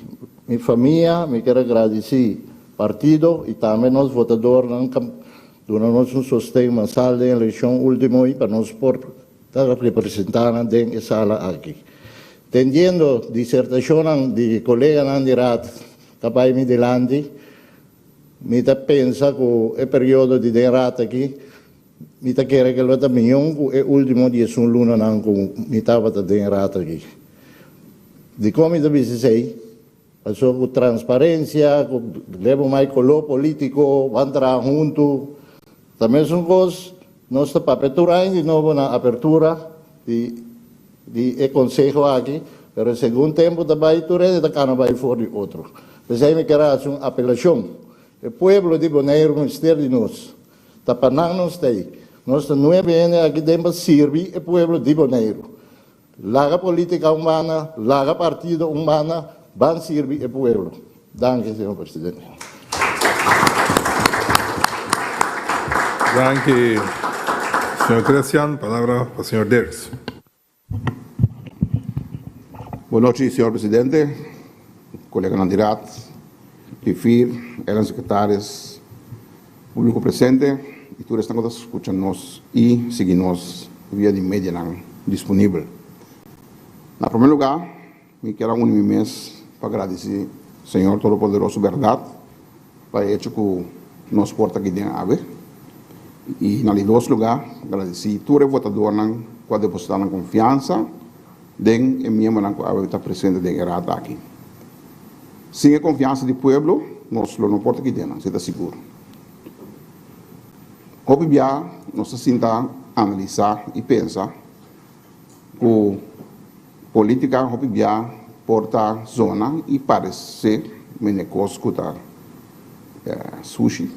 minha família, me quero agradecer partido e também nós votadores durante nosso sustento na sala de eleição última para nos estar representando dentro da sala aqui. Tendendo dissertação de colega Nandirat, capaz me delante, me pensa que o período de derat aqui, me quer que lo também é o último dia de luna não com me estava de derat aqui. De como eu disse, passou com transparência, levo mais color político, vamos trabalhar juntos. Também são coisas, nós estamos aperturando de novo na abertura de conselho aqui, mas no segundo tempo também turene da cana vai fora de outro. Mas aí me quero fazer uma apelação. O povo de Bonaire mistério de nós, está para nós tem. Nós não é bem aqui dentro servir o povo de Bonaire. Laga política humana, laga partido humana, van servir o povo. Danke, senhor presidente. Danke, senhor Cristiano. Palavra para o senhor Dirks. Boa noite, senhor presidente, colega Nandirat, Refir, eram secretários, público presente, e todos estão escutando e seguindo-nos via de mídia disponível. Na primeiro lugar, me quero unir mês para agradecer ao Senhor Todo-Poderoso Verdade, para o hecho que nos porta aqui dentro da AVE. E, na dois lugar, agradecer a todos os votadores que depositaram confiança em membro que AVE está presente dentro da aqui. Sem a confiança do povo, nós não porta aqui dentro, você está seguro. Obviamente, nós tentamos analisar e pensar que política obviamente porta zona e parece um negócio que está sushi.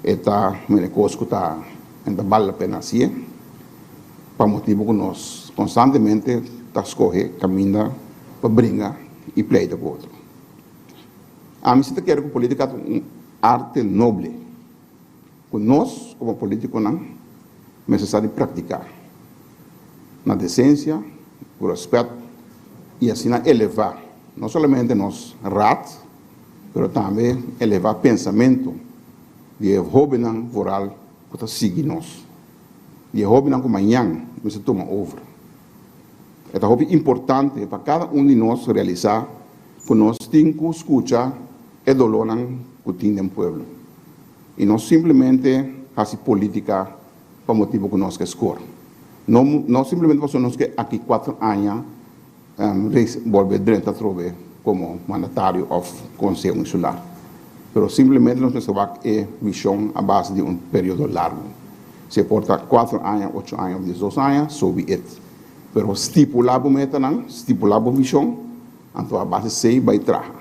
Está um negócio que está vale a pena assim, para motivo que nós constantemente está escolhendo caminho para brigar e pleito com o outro. A mim se quer que a política é uma arte nobre. Que nós, como políticos, não necessário praticar na decência, o respeito e assim elevar, não somente nos ratos, mas também elevar pensamento de jovem moral que está seguindo nós. De jovem que amanhã se toma over. É algo importante para cada de nós realizar que nós temos que escutar o dolor que tem no povo. E não simplesmente fazer política para motivo que nós queremos. Não simplesmente nós que aqui 4 anos volver dentro trove como mandatário of Conselho Insular. Pero simplesmente nós precisamos ter visão a base de período largo. Se porta 4 anos, 8 anos, 12 anos, so be it. Pero stipulado meta não, stipulado visão, então a base 6 vai trabalhar.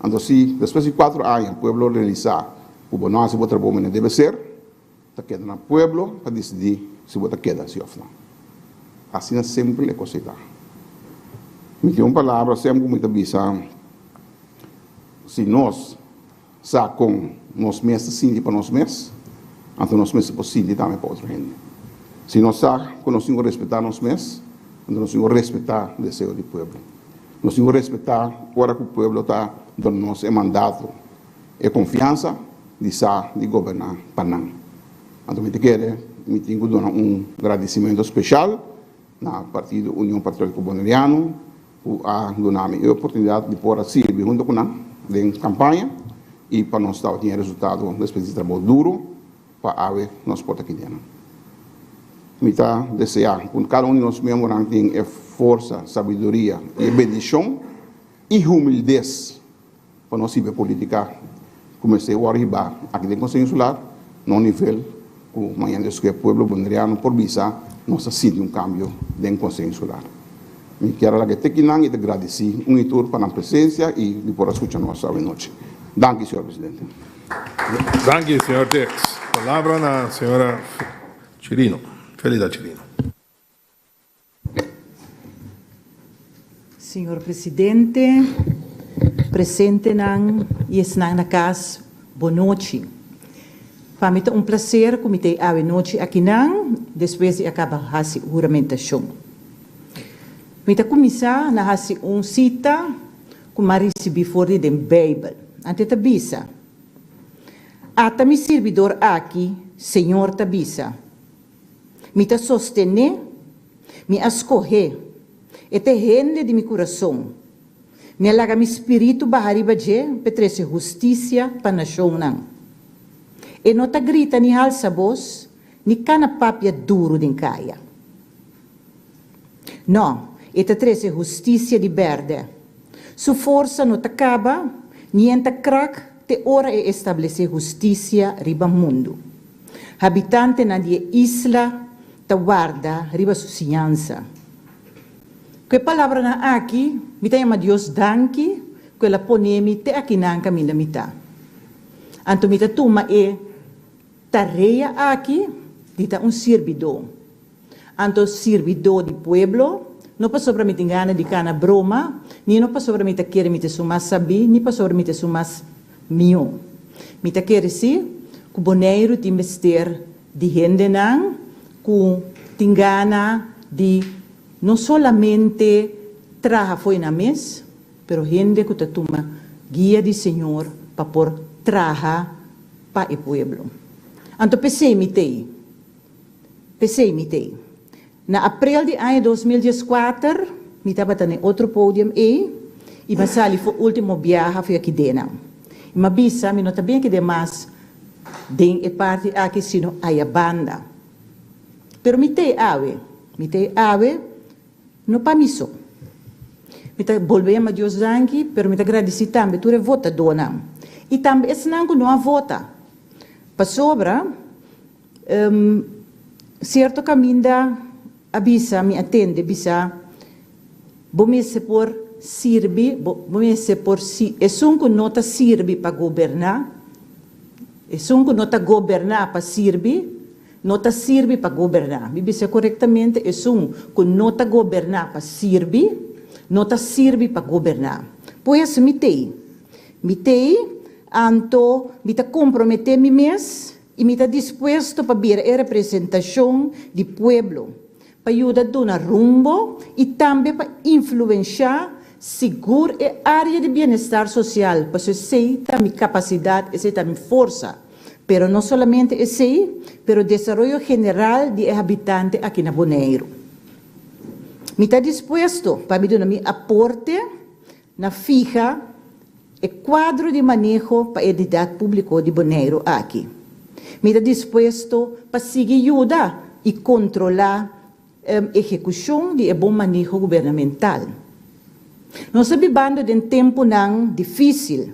Então se depois de 4 anos o pueblo realizar o bonança que o trabalho deve ser, está queda no pueblo para decidir se você queda se ou não. Assim é sempre a coisa. Me tem uma palavra sempre muito visão. Se nós sacamos nós mesmos sim para nós mesmos, então nós mesmos possível também para outra gente. Se nós sacamos respeitar nós mesmos, então nós respeitar o desejo do povo. Nós respeitar a hora que o povo está dando nosso mandato e confiança de governar para nós. Então, me tenho que dar agradecimento especial na Partido União Patriótica Boneriano por dar-me a oportunidade de poder servir junto com nós em campanha e para nós dar o resultado desse trabalho duro para a nós porta aqui dentro. Me está desejar que cada um de nós membros tenha força, sabedoria e bendição e humildade para nós ir política. Comecei a arribar aqui no Conselho Insular, no nível que amanhã o povo boneriano por visa nós sentimos cambio dentro do Conselho Insular. Me quero que te quinang e te agradecer tour para a presença e por escutar nossa noite. Danke, senhor presidente. Danke, senhor Tex. Palavra na senhora Chirino. Felida Chirino. Senhor presidente, presente nang yesnang na casa, boa noite. Para mim é um prazer comitê ave noite aqui nang, depois de acabar a juramentação. Mita começar na hasi cita que me recebi fora da Bíblia. Ante tabisa. Ata mi servidor aqui, Senhor tabisa. Mita sostener, me escorrer, e te rende de mi coração. Me alaga mi espírito bahari baje, petrece justiça para nação nang. E nota grita ni halsa voz, ni cana papia duro din caia. No. E te trece justiça de verde. Su força não te acaba, niente crack, te ora é estabelecer justiça riba mundo. Habitante na die isla, te guarda riba suciança. Que palavra na aqui, me te ama Deus danki, que la ponemi te aqui nanca minda mita. Anto me te tuma e tareia aqui, dita servidor. Anto servidor di pueblo, não para sobre me engana de cana broma, nem não para sobre me querer me sumas sabi, nem para sobre me sumas mio. Me querer se que boneiro te mester de gente não, que tingana de não solamente traja foi na mes, pero gente que te toma guia de Senhor para por traja para o pueblo. Anto pensei me tei. Na abril de ano 2014, me estava em outro pódio e me sali foi o último viagem foi aqui dentro. E me avisa, me nota bem que demais den e parte aqui sino a banda. Pero me te ave, não para mim só. Me te volvemos a Deus danke, pero me te agradeci também, tu vota dona. E também esse não não vota. Para sobra, certo caminho avisa, me atende, avisa, bomese por sirvi, bomese por si, é que nota sirvi para governar, é que nota governar para servir, nota sirvi para governar. Bibisa corretamente, é que nota governar para servir, nota sirvi para governar. Pois mitei, anto, me comprometer me mesmo, e me disposto para vir a representação do pueblo. Para ajudar a dar rumbo e também para influenciar, segurar a área de bem-estar social, para aceitar minha capacidade, aceitar minha força. Pero não somente esse, pero o desenvolvimento geral de habitante aqui na Bonaire. Me está disposto para me dar meu aporte na fija e quadro de manejo para a entidade pública de Bonaire aqui. Me está disposto para seguir ajudar e controlar execução de bom manejo governamental. Nós vivendo em tempo não difícil.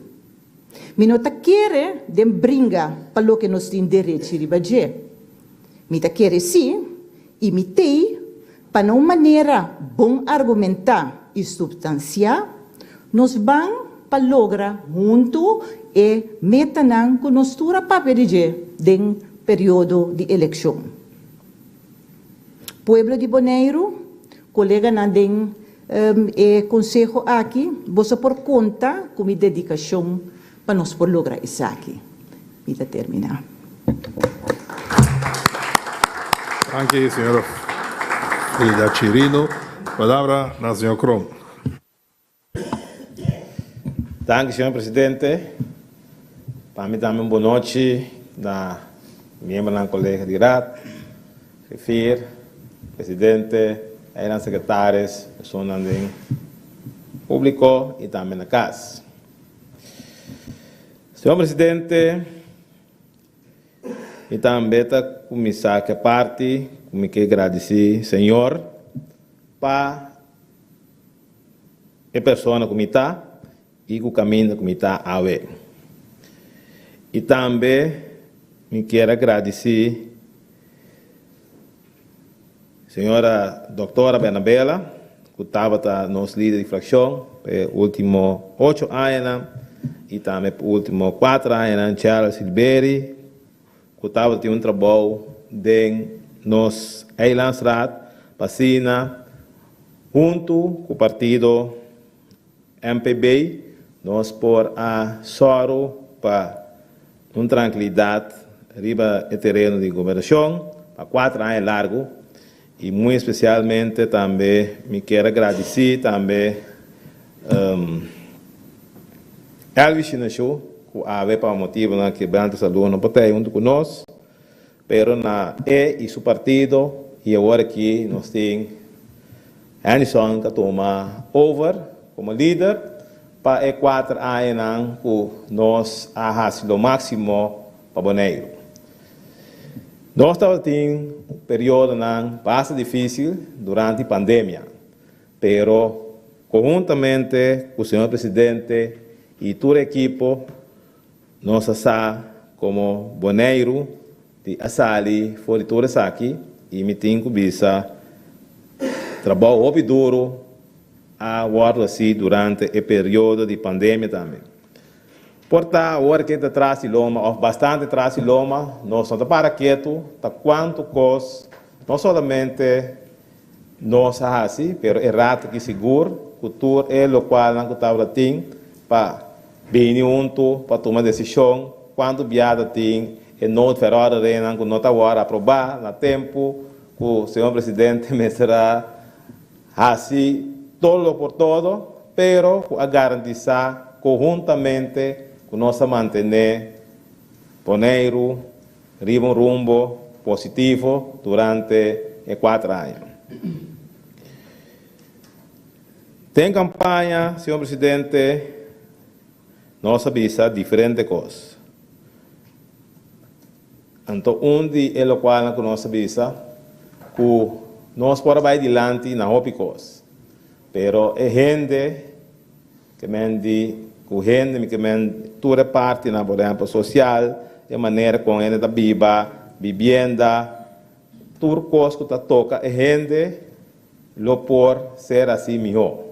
Mi não quer de brinca para o que nós temos direito de fazer. Mi quer sim, e mi tem para uma maneira bom argumentar e substanciar, nós vamos para lograr junto e metanang com nós tura papelije den período de eleição. Pueblo de Bonaire, colega na den conselho aqui, você por conta com minha dedicação para nós por lograr isso aqui. Vida terminar. Anche signor Frida Chirino. Palavra na senhor Krom. Danke, senhor presidente. Para mim também boa noite da membro da colega de RAT, refir, presidente, e secretários, pessoas também público e também na casa. Senhor presidente, e também está começar que parte, como que agradecer, senhor, para a pessoa como está e o caminho como está a ver. E também me quero agradecer a senhora doutora Bernabela, que estava nos líder de fração pelos últimos 8 anos e também pelos últimos 4 anos, Charles Silberi, que estava tendo trabalho de nos Eilandsraad, Passina, junto com o partido MPB, nós por a soro para uma tranquilidade riba o terreno de governação, para 4 anos largo, e muito especialmente também me quero agradecer também Elvis Chinachou, que havia para motivo na quebranta de saúde não pode junto conosco, mas na e seu partido e agora que nós temos Anderson que toma over como líder para 4 anos que nós arrasamos o máximo para Bonaire. Nós estamos em um período bastante difícil durante a pandemia, mas conjuntamente com o senhor presidente e toda a equipe, nós estamos como Bonaire de Asali, fora de todas aqui, e me tenho que bisa trabalho muito duro a guarda assim durante o período de pandemia também. Portanto, agora que está atrás de loma, ou bastante atrás de loma, nós não para quieto, tá quanto custa, não somente nós assim, mas é rato que seguro, cultura é o qual não estava tem para vir junto, para tomar decisão, quando viada tem e não ferrada reina, que não está agora aprovar na tempo, que o senhor presidente me será assim, todo por todo, pero a garantizar conjuntamente que nós manter Bonaire riba rumbo positivo durante 4 anos. Tem campanha, senhor presidente, nós sabemos diferentes coisas. Então, é o qual nós sabemos que nós podemos ir adiante na coisas. Pero é gente que me diz, que toda parte na borda social, de maneira como ele está viva, vivienda, tudo coisa que está toca, é gente lo por ser assim melhor.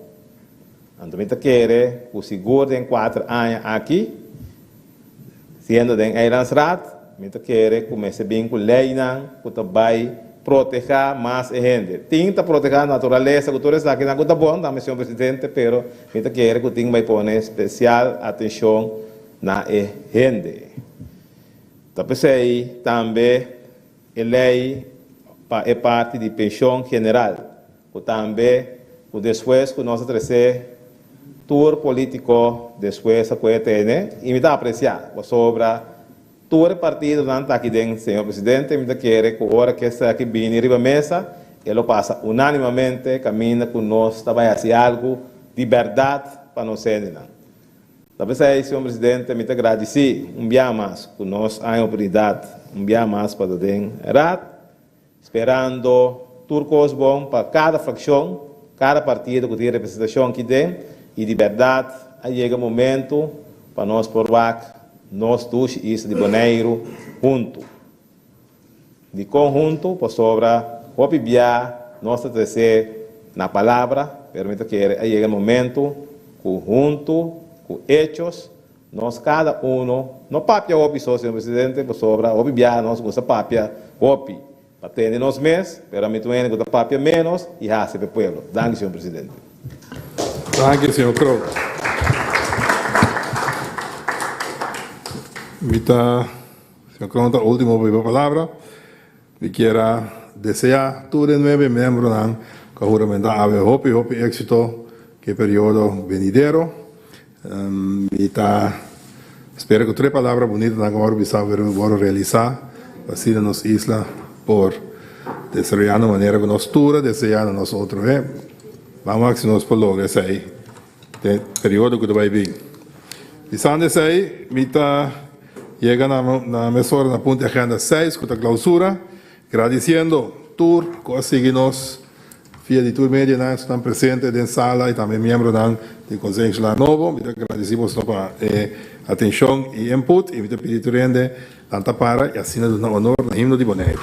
Então, eu quero que o seguro em 4 anos aqui, sendo em Eilandsraad, eu quero começar bem com lei, que vai proteger mais a gente. Tem que proteger a natureza, que todos aqui não está bom, também, senhor presidente, pero eu quero que tem que pôr especial atenção na gente. Então, pensei também a lei é parte de pensão general, que também, que depois que nós trazer tour político, depois a coisa tem, e me dá apreciar sobre todo o partido não está aqui dentro, senhor presidente, me quer que a hora que está aqui bem em riba mesa, ele passa unanimamente, caminha com nós, vai fazer algo de verdade para nós sermos. Talvez aí, senhor presidente, me agradecer dia mais que nós a oportunidade, dia mais para dentro, esperando tudo coisa bom para cada fração, cada partido que tem representação aqui dentro, e de verdade, aí chega o momento para nós provar, nós dois, isso de Bonaire, junto. De conjunto, por sobra, copiar, nós trazer na palavra, permita que aí chega o momento, junto, com hechos, nós cada no papia opi só, senhor presidente, por sobra, opi bia, nós gosta papia opi, para ter nos mês, pero a mim também gosta papia menos, e hace para o pueblo. Danke, senhor presidente. Danke, senhor Kroll. Senhor Kroll, a última palavra. Eu quero desejar a todos os novos membros que juramentar hopi éxito que período venidero. Espero que 3 palavras bonitas agora vamos realizar assim na nossa isla por desarrollar de maneira que nós todos desejamos nós outros. Vamos ver se nós podemos lograr esse período que vai vir. Pensando isso aí, chega na mesa na ponta agenda 6, com a clausura, agradecendo tour que seguimos via de tour media que estão presentes na sala e também membros do Conselho Insular Novo. Agradecemos pela atenção e input e pedir tanta para e assim no honor no himno de Bonaire.